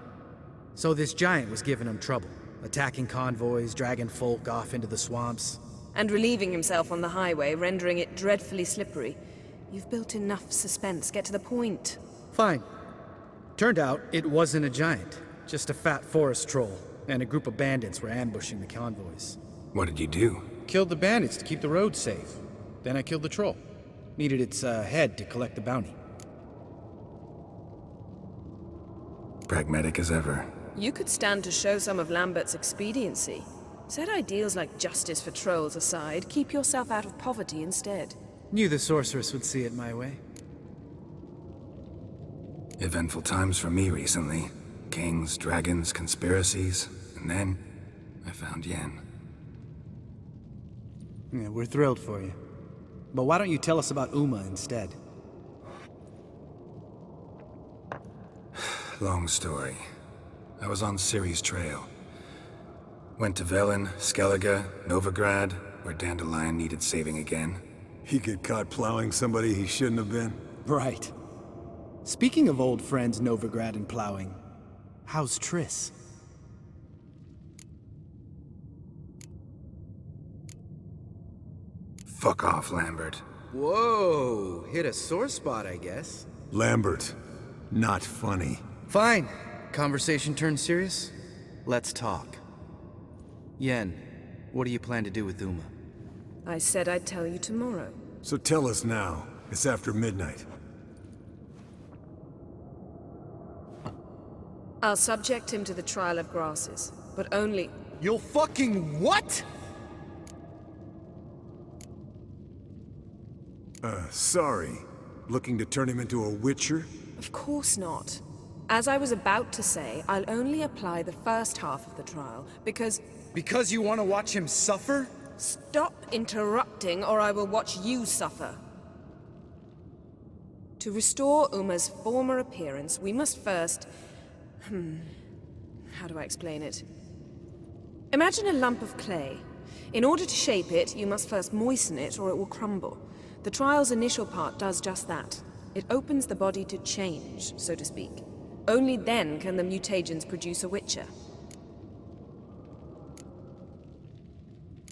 So this giant was giving him trouble. Attacking convoys, dragging folk off into the swamps. And relieving himself on the highway, rendering it dreadfully slippery. You've built enough suspense. Get to the point. Fine. Turned out it wasn't a giant. Just a fat forest troll. And a group of bandits were ambushing the convoys. What did you do? Killed the bandits to keep the road safe. Then I killed the troll. Needed its head to collect the bounty. Pragmatic as ever. You could stand to show some of Lambert's expediency. Set ideals like justice for trolls aside, keep yourself out of poverty instead. Knew the sorceress would see it my way. Eventful times for me recently. Kings, dragons, conspiracies, and then I found Yen. Yeah, we're thrilled for you. But why don't you tell us about Uma instead? Long story. I was on Ciri's trail. Went to Velen, Skellige, Novigrad, where Dandelion needed saving again. He get caught plowing somebody he shouldn't have been? Right. Speaking of old friends Novigrad and plowing, how's Triss? Fuck off, Lambert. Whoa, hit a sore spot, I guess. Lambert, not funny. Fine. Conversation turned serious? Let's talk. Yen, what do you plan to do with Uma? I said I'd tell you tomorrow. So tell us now. It's after midnight. I'll subject him to the trial of grasses, but only... You'll fucking what? Sorry. Looking to turn him into a witcher? Of course not. As I was about to say, I'll only apply the first half of the trial, because... Because you want to watch him suffer? Stop interrupting, or I will watch you suffer. To restore Uma's former appearance, we must first... How do I explain it? Imagine a lump of clay. In order to shape it, you must first moisten it, or it will crumble. The trial's initial part does just that. It opens the body to change, so to speak. Only then can the mutagens produce a witcher.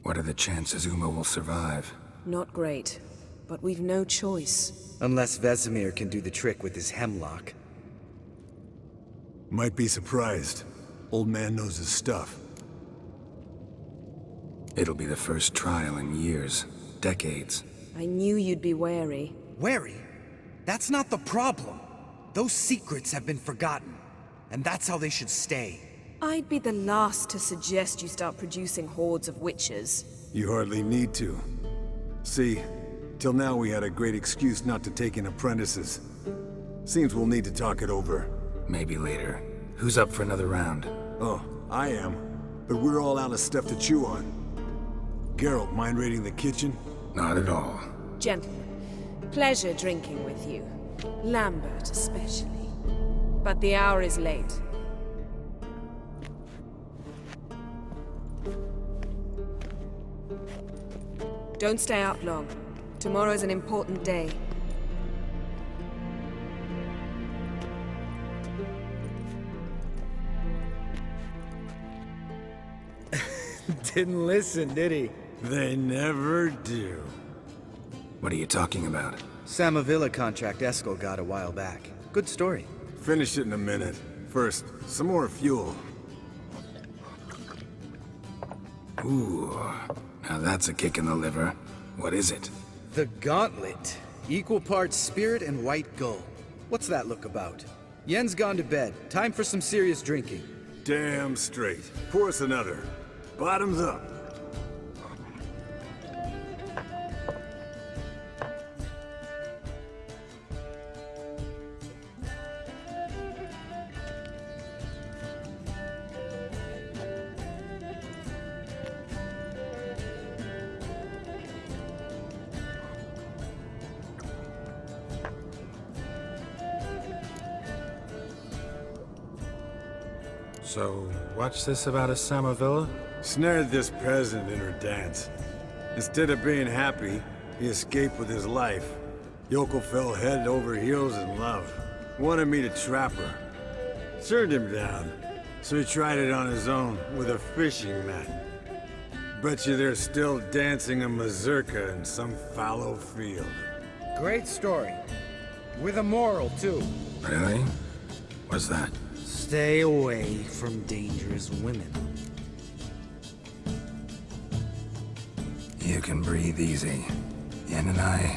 What are the chances Uma will survive? Not great, but we've no choice. Unless Vesemir can do the trick with his hemlock. Might be surprised. Old man knows his stuff. It'll be the first trial in years. Decades. I knew you'd be wary. Wary? That's not the problem. Those secrets have been forgotten. And that's how they should stay. I'd be the last to suggest you start producing hordes of witches. You hardly need to. See, till now we had a great excuse not to take in apprentices. Seems we'll need to talk it over. Maybe later. Who's up for another round? Oh, I am. But we're all out of stuff to chew on. Geralt, mind raiding the kitchen? Not at all. Gentlemen, pleasure drinking with you. Lambert especially. But the hour is late. Don't stay out long. Tomorrow's an important day. Didn't listen, did he? They never do. What are you talking about? Samavilla contract Eskel got a while back. Good story. Finish it in a minute. First, some more fuel. Ooh, now that's a kick in the liver. What is it? The Gauntlet. Equal parts spirit and white gull. What's that look about? Yen's gone to bed. Time for some serious drinking. Damn straight. Pour us another. Bottoms up. So, what's this about a Samavilla? Snared this peasant in her dance. Instead of being happy, he escaped with his life. Yokel fell head over heels in love. Wanted me to trap her. Turned him down, so he tried it on his own with a fishing net. Bet you they're still dancing a mazurka in some fallow field. Great story. With a moral, too. Really? What's that? Stay away from dangerous women. You can breathe easy. Yen and I,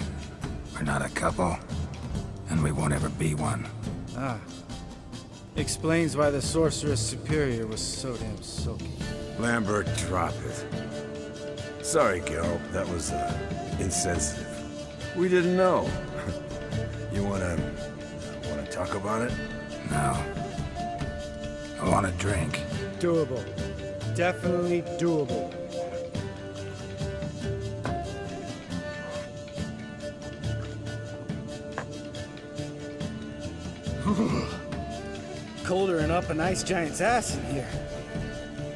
we're not a couple, and we won't ever be one. Ah. Explains why the Sorceress Superior was so damn silky. Lambert, drop it. Sorry, Geralt, that was, insensitive. We didn't know. You wanna talk about it? No. I want a drink. Doable. Definitely doable. Colder than up a nice giant's ass in here.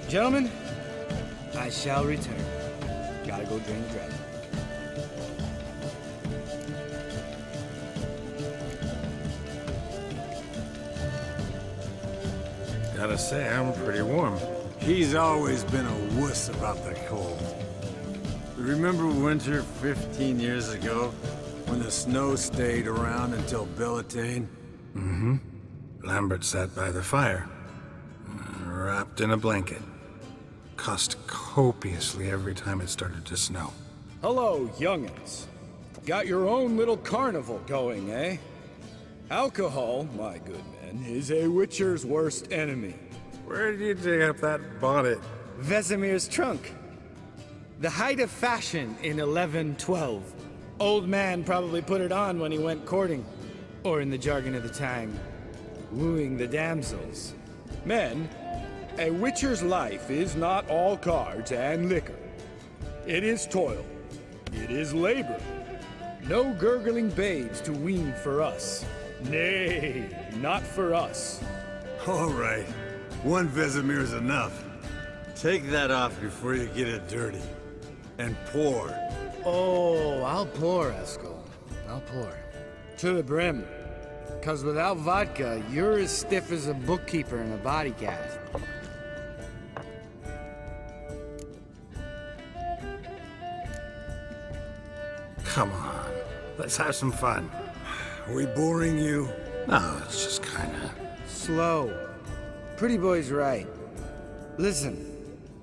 Gentlemen, shall return. Gotta go drain the dragon. Gotta say, I'm pretty warm. He's always been a wuss about the cold. Remember winter 15 years ago, when the snow stayed around until Bellatane? Mm-hmm. Lambert sat by the fire, wrapped in a blanket. Cussed copiously every time it started to snow. Hello, young'uns. Got your own little carnival going, eh? Alcohol, my good men, is a witcher's worst enemy. Where did you dig up that bonnet? Vesemir's trunk. The height of fashion in 1112. Old man probably put it on when he went courting. Or in the jargon of the time, wooing the damsels. Men, a witcher's life is not all cards and liquor. It is toil. It is labor. No gurgling babes to wean for us. Nay, not for us. All right. One Vesemir's enough. Take that off before you get it dirty. And pour. Oh, I'll pour, Eskel. I'll pour. To the brim. 'Cause without vodka, you're as stiff as a bookkeeper in a body cast. Come on, let's have some fun. Are we boring you? No, it's just kinda... Slow. Pretty boy's right. Listen,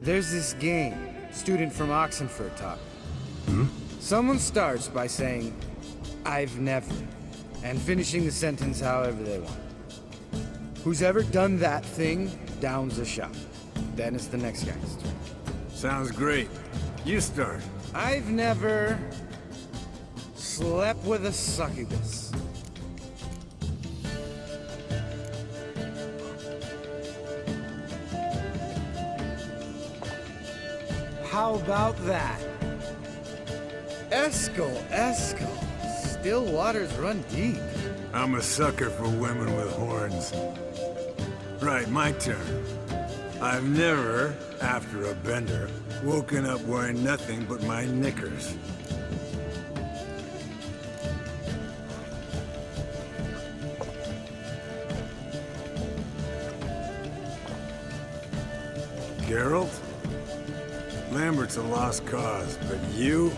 there's this game student from Oxenford taught me. Someone starts by saying, I've never, and finishing the sentence however they want. Who's ever done that thing downs a shot. Then it's the next guy's turn. Sounds great. You start. I've never slept with a succubus. How about that? Eskel. Still waters run deep. I'm a sucker for women with horns. Right, my turn. I've never, after a bender, woken up wearing nothing but my knickers. Geralt? Lambert's a lost cause, but you?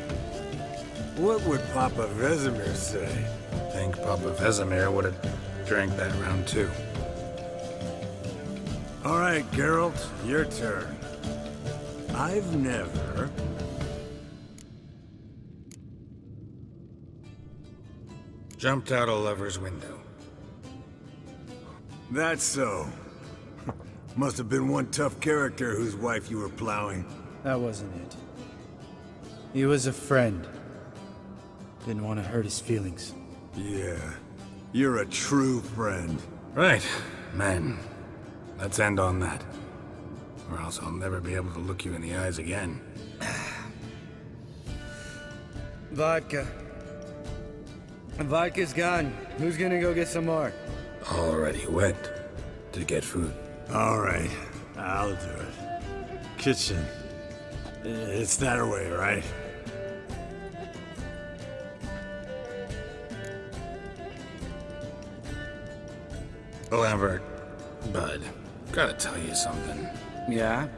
What would Papa Vesemir say? I think Papa Vesemir would have drank that round too. All right, Geralt, your turn. I've never... Jumped out a lover's window. That's so. Must have been one tough character whose wife you were plowing. That wasn't it. He was a friend. Didn't want to hurt his feelings. Yeah, you're a true friend. Right, man. Let's end on that. Or else I'll never be able to look you in the eyes again. Vodka. Vodka's gone. Who's gonna go get some more? Already went to get food. All right, I'll do it. Kitchen. It's that way, right? Lambert, bud, gotta tell you something. Yeah?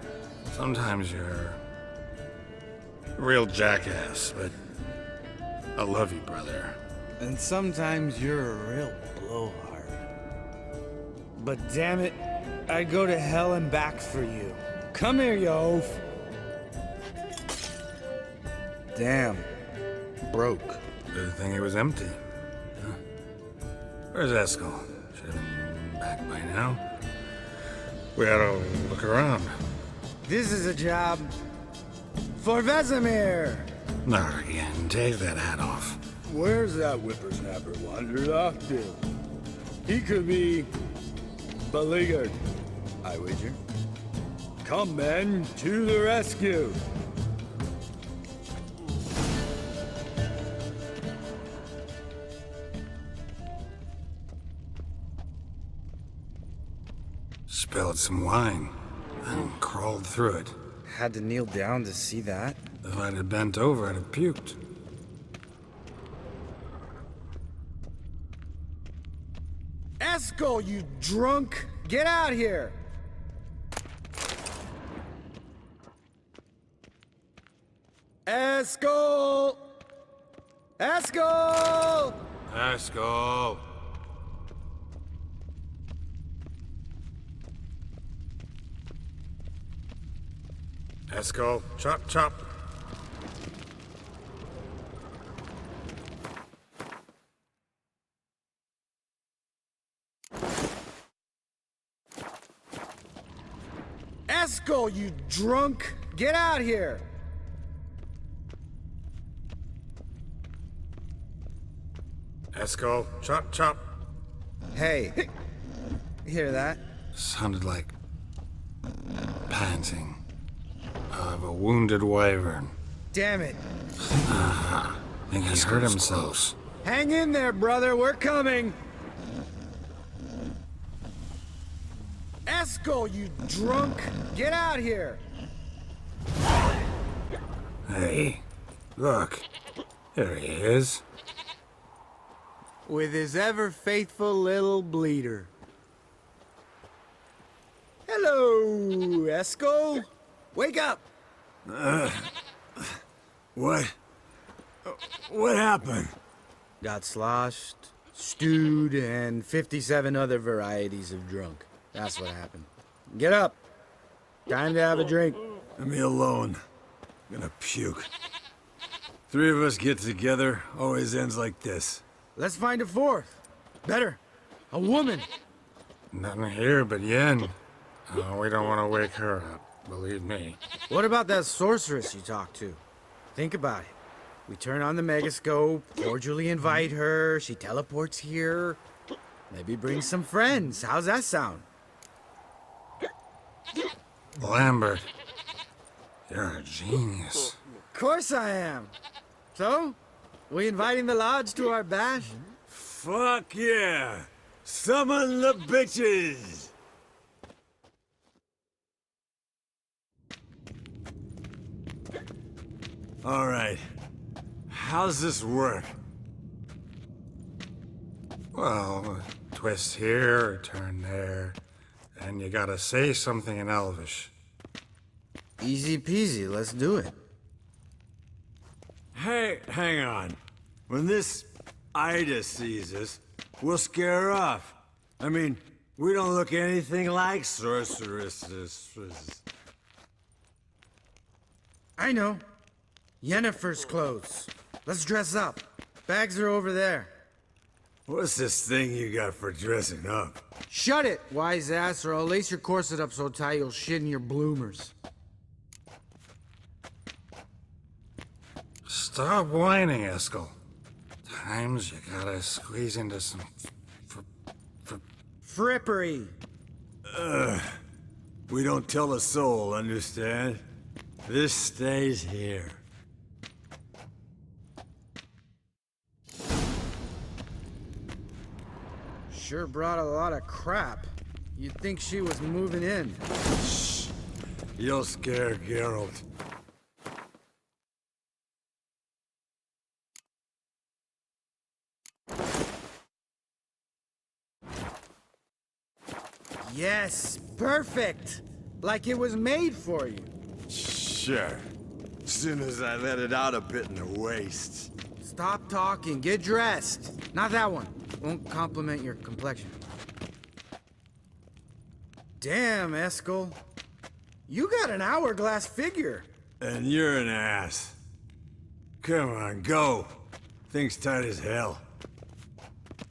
Sometimes you're a real jackass, but I love you, brother. And sometimes you're a real blowhard. But damn it, I'd go to hell and back for you. Come here, you oaf. Damn. Broke. Good thing it was empty. Huh? Where's Eskel? Should have been back by now. We ought to look around. This is a job for Vesemir. Not again. Take that hat off. Where's that whippersnapper wandered off to? He could be beleaguered, I wager. Come, men, to the rescue! Spilled some wine, and crawled through it. Had to kneel down to see that. If I'd have bent over, I'd have puked. Eskel, you drunk! Get out here! Eskel! Eskel! Eskel! Eskel, chop chop. Eskel, you drunk! Get out here! Eskel, chop chop. Hey, hear that? Sounded like panting of a wounded wyvern. Damn it. I think he hurt himself. Hang in there, brother, we're coming! Eskel, you drunk! Get out here! Hey, look. There he is. With his ever-faithful little bleeder. Hello, Eskel. Wake up! What? What happened? Got sloshed, stewed, and 57 other varieties of drunk. That's what happened. Get up. Time to have a drink. Leave me alone. I'm gonna puke. Three of us get together, always ends like this. Let's find a fourth. Better. A woman. Nothing here but Yen. Oh, we don't want to wake her up, believe me. What about that sorceress you talked to? Think about it. We turn on the megascope, cordially invite her, she teleports here. Maybe bring some friends. How's that sound? Lambert, you're a genius. Of course I am. So, we inviting the lodge to our bash? Fuck yeah! Summon the bitches! All right. How's this work? Well, twist here, turn there, and you gotta say something in Elvish. Easy peasy, let's do it. Hey, hang on. When this Ida sees us, we'll scare her off. I mean, we don't look anything like sorceresses. I know. Yennefer's clothes. Let's dress up. Bags are over there. What's this thing you got for dressing up? Shut it, wise ass, or I'll lace your corset up so tight you'll shit in your bloomers. Stop whining, Eskel. Times you gotta squeeze into some frippery. We don't tell a soul, understand? This stays here. Sure brought a lot of crap. You'd think she was moving in. Shh. You'll scare Geralt. Yes, perfect. Like it was made for you. Sure. As soon as I let it out a bit in the waist. Stop talking, get dressed. Not that one. Won't compliment your complexion. Damn, Eskel. You got an hourglass figure. And you're an ass. Come on, go. Thing's tight as hell.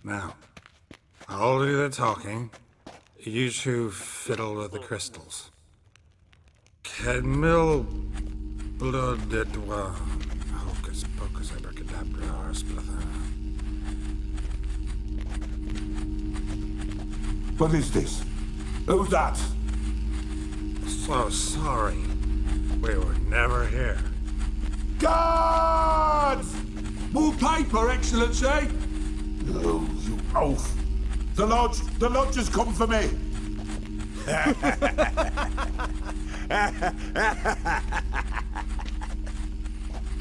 Now, I'll do the talking. You two fiddle with the crystals. Cadmil bloodedwa. Hocus pocus abracadabra splather. What is this? Who's that? So sorry. We were never here. Guards! More paper, Excellency! No, you oaf. The lodge has come for me.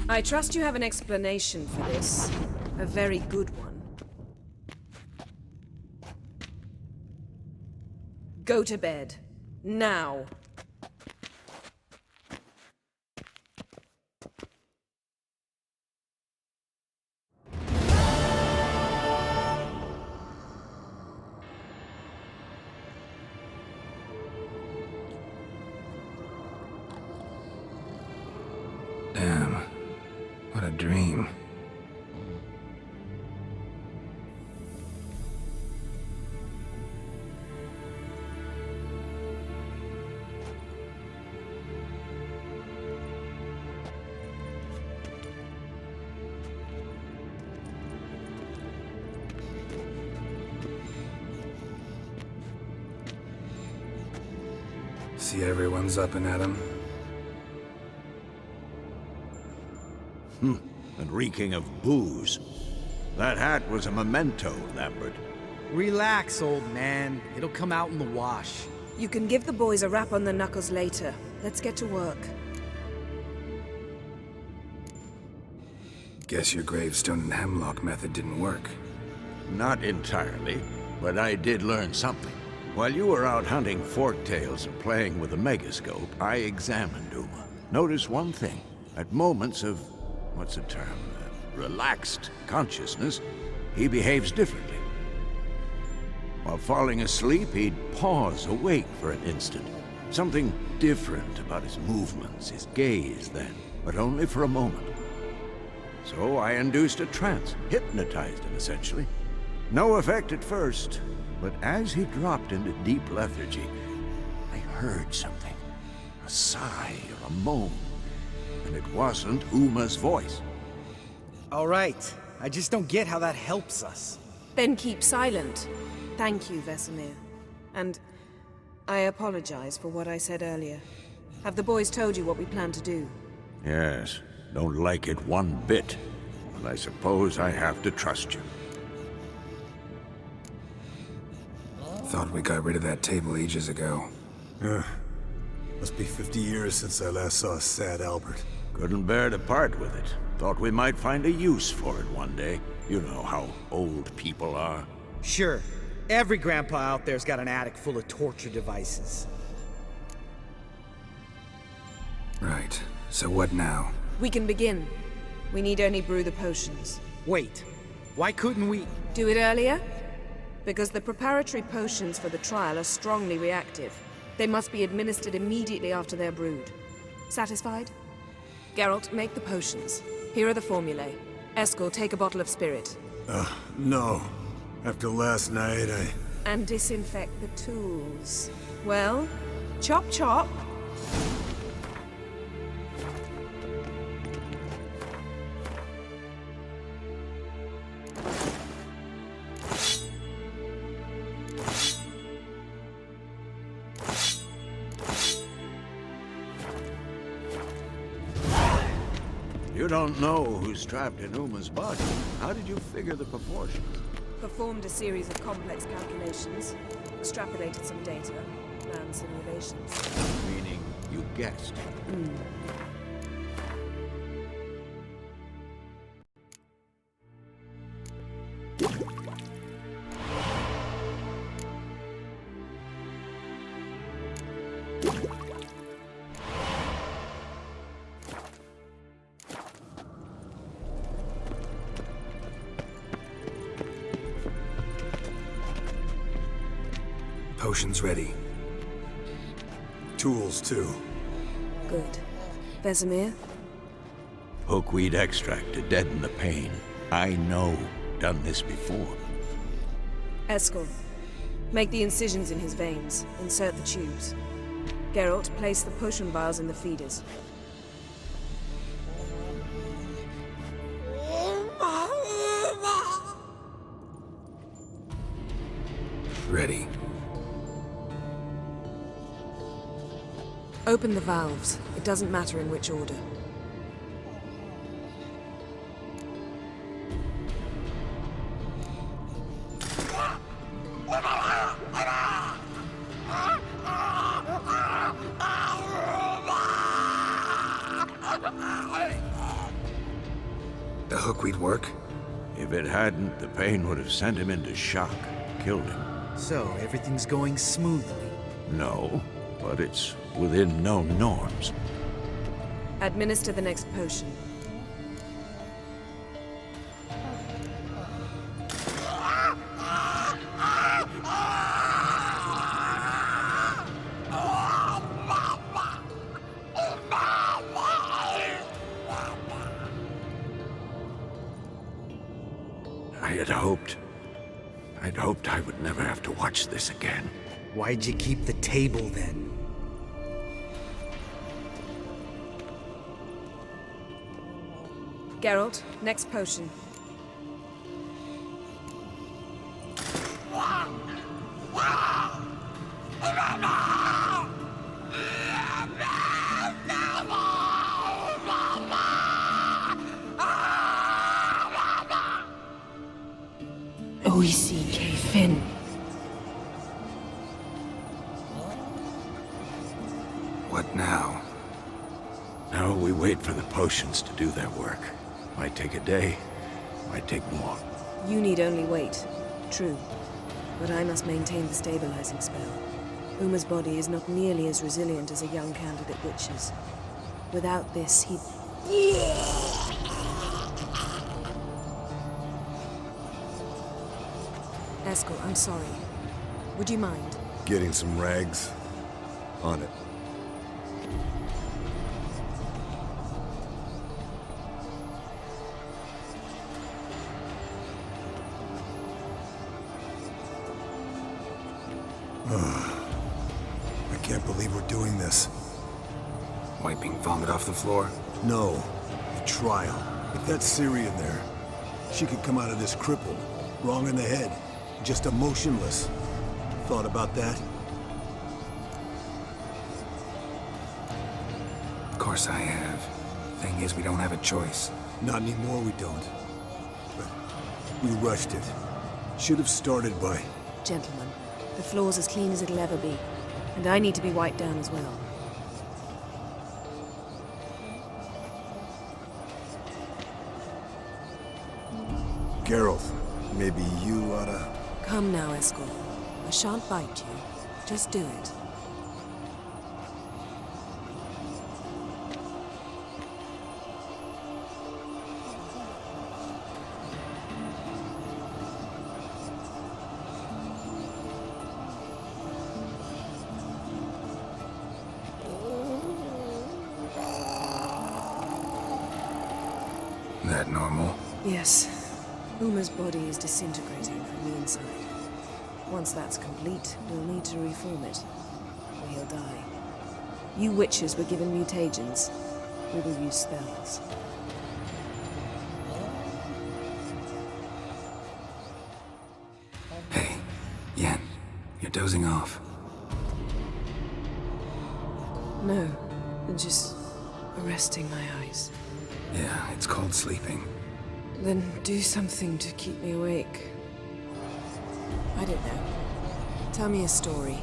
I trust you have an explanation for this. A very good one. Go to bed. Now. Damn. What a dream. See everyone's up and at 'em. And reeking of booze. That hat was a memento, Lambert. Relax, old man. It'll come out in the wash. You can give the boys a rap on the knuckles later. Let's get to work. Guess your gravestone and hemlock method didn't work. Not entirely, but I did learn something. While you were out hunting forktails and playing with the megascope, I examined Uma. Noticed one thing. At moments of, what's the term, relaxed consciousness, he behaves differently. While falling asleep, he'd pause awake for an instant. Something different about his movements, his gaze then, but only for a moment. So I induced a trance, hypnotized him essentially. No effect at first, but as he dropped into deep lethargy, I heard something. A sigh or a moan. And it wasn't Uma's voice. All right. I just don't get how that helps us. Then keep silent. Thank you, Vesemir. And I apologize for what I said earlier. Have the boys told you what we plan to do? Yes, don't like it one bit. But I suppose I have to trust you. Thought we got rid of that table ages ago. Must be 50 years since I last saw sad Albert. Couldn't bear to part with it. Thought we might find a use for it one day. You know how old people are. Sure. Every grandpa out there's got an attic full of torture devices. Right. So what now? We can begin. We need only brew the potions. Wait. Why couldn't we... Do it earlier? Because the preparatory potions for the trial are strongly reactive. They must be administered immediately after they're brewed. Satisfied? Geralt, make the potions. Here are the formulae. Eskel, take a bottle of spirit. No. After last night, And disinfect the tools. Well, chop chop. You don't know who's trapped in Uma's body. How did you figure the proportions? Performed a series of complex calculations. Extrapolated some data. Ran simulations. Meaning you guessed. Potions ready. tools too. Good. Vesemir? Hookweed extract to deaden the pain. I know. Done this before. Eskel, make the incisions in his veins. Insert the tubes. Geralt, place the potion vials in the feeders. Ready. Open the valves. It doesn't matter in which order. hook we'd work? If it hadn't, the pain would have sent him into shock, killed him. So, everything's going smoothly? No, but it's within known norms. Administer the next potion. I'd hoped I would never have to watch this again. Why'd you keep the table then? Geralt, next potion. Oisi Griffin. What now? Now we wait for the potions to do their work. Might take a day, might take more. You need only wait. True. But I must maintain the stabilizing spell. Uma's body is not nearly as resilient as a young candidate witch's. Without this, he'd... Eskel, I'm sorry. Would you mind? Getting some rags? On it. I can't believe we're doing this. Wiping vomit off the floor? No. The trial. If that's Syrian there, she could come out of this crippled, wrong in the head, just emotionless. Thought about that? Of course I have. Thing is, we don't have a choice. Not anymore, we don't. But we rushed it. Should have started by... Gentlemen, the floor's as clean as it'll ever be. And I need to be wiped down as well. Geralt, maybe you oughta... Come now, Eskel. I shan't bite you. Just do it. That normal? Yes. Uma's body is disintegrating from the inside. Once that's complete, we'll need to reform it, or he'll die. You witches were given mutagens. We will use spells. Hey, Yen, you're dozing off. No, just resting my eyes. Yeah, it's called sleeping. Then do something to keep me awake. I don't know. Tell me a story.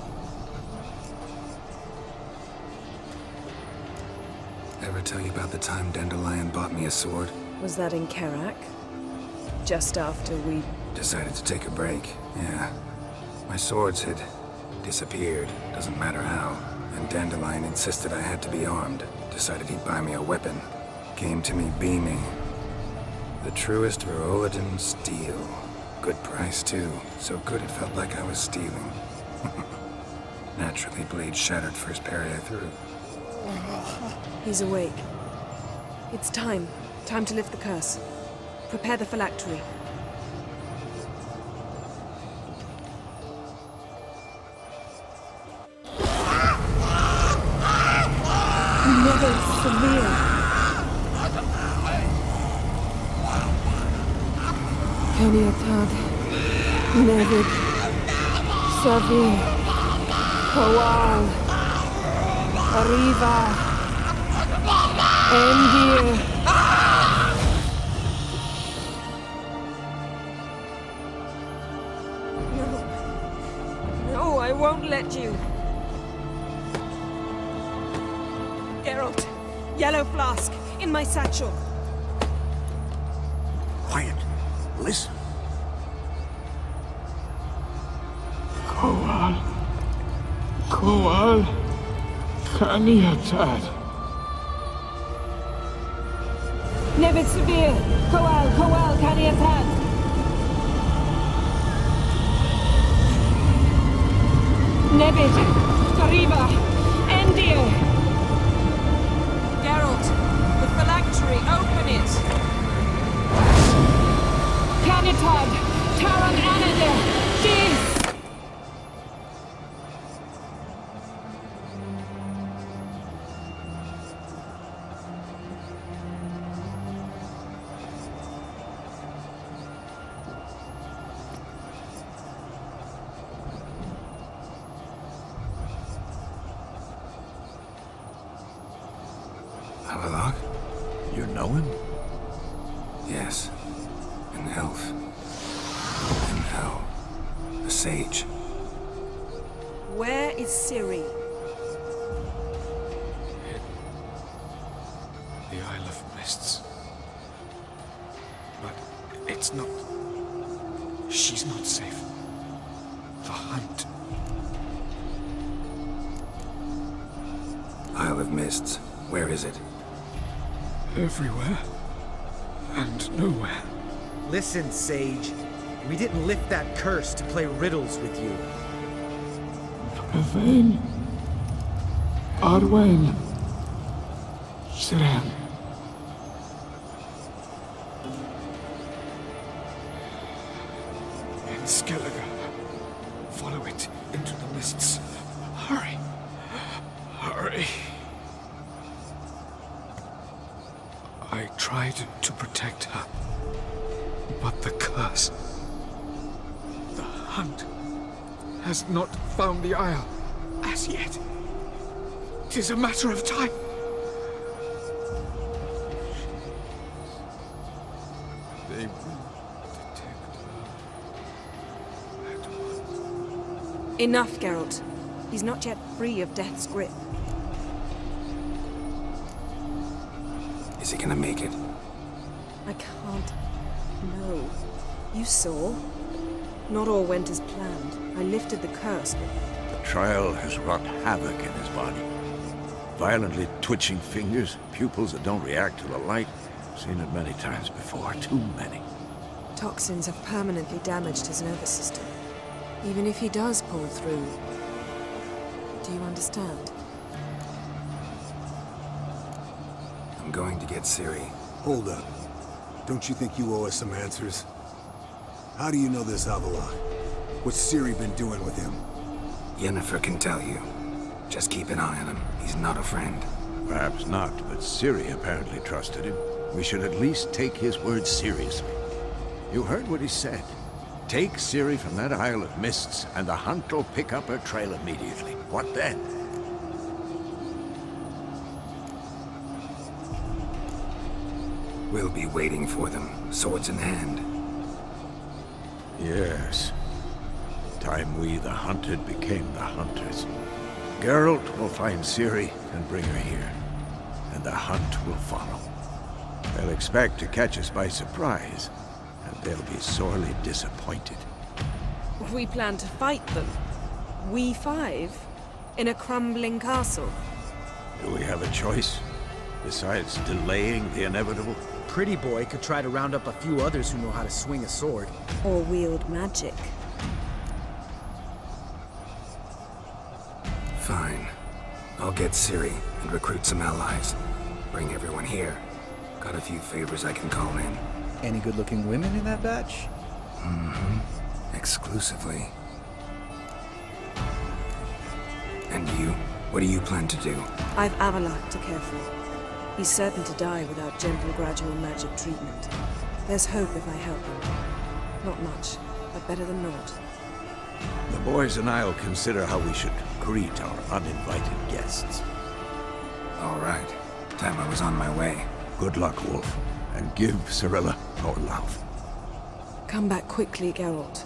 Ever tell you about the time Dandelion bought me a sword? Was that in Kerak? Just after we... Decided to take a break, yeah. My swords had disappeared, doesn't matter how. And Dandelion insisted I had to be armed. Decided he'd buy me a weapon. Came to me beaming. The truest Verolidan steel. Good price, too. So good it felt like I was stealing. Naturally, blade shattered first parry I threw. He's awake. It's time. Time to lift the curse. Prepare the phylactery. Never severe. Keniatag, Nevid, Savi, Kawal, Arriva, Endir. No, I won't let you. Geralt, yellow flask, in my satchel. Quiet. Listen. Koal, Kaniatad. Nevid Severe, Koal, Kaniatad. Nevid, Kariba, Endir. Geralt, the phylactery, open it! Kanitad, Taran Anadir, Jeez! Avalok? You know him? Yes. An elf. In hell. A sage. Where is Ciri? The Isle of Mists. But it's not... She's not safe. The hunt. Isle of Mists. Where is it? Everywhere. And nowhere. Listen, Sage. We didn't lift that curse to play riddles with you. Griffin. Arwen. Siren. And Skellige. Follow it into the mists. Hurry. Hurry. I tried to protect her, but the curse, the hunt, has not found the Isle as yet. 'Tis a matter of time. They will detect her at once. Enough, Geralt. He's not yet free of death's grip. Is he gonna make it? I can't. No. You saw. Not all went as planned. I lifted the curse, but... The trial has wrought havoc in his body. Violently twitching fingers, pupils that don't react to the light. Seen it many times before, too many. Toxins have permanently damaged his nervous system. Even if he does pull through. Do you understand? I'm going to get Ciri. Hold up. Don't you think you owe us some answers? How do you know this Avalok? What's Ciri been doing with him? Yennefer can tell you. Just keep an eye on him. He's not a friend. Perhaps not, but Ciri apparently trusted him. We should at least take his words seriously. You heard what he said. Take Ciri from that Isle of Mists, and the hunt will pick up her trail immediately. What then? We'll be waiting for them, swords in hand. Yes. Time we, the hunted, became the hunters. Geralt will find Ciri and bring her here, and the hunt will follow. They'll expect to catch us by surprise, and they'll be sorely disappointed. We plan to fight them. We five? In a crumbling castle? Do we have a choice? Besides delaying the inevitable? Pretty Boy could try to round up a few others who know how to swing a sword. Or wield magic. Fine. I'll get Ciri and recruit some allies. Bring everyone here. Got a few favors I can call in. Any good-looking women in that batch? Mm-hmm. Exclusively. And you? What do you plan to do? I've Avalok to care for. He's certain to die without gentle, gradual magic treatment. There's hope if I help him. Not much, but better than naught. The boys and I'll consider how we should greet our uninvited guests. All right. Time I was on my way. Good luck, Wolf. And give Cirilla our love. Come back quickly, Geralt.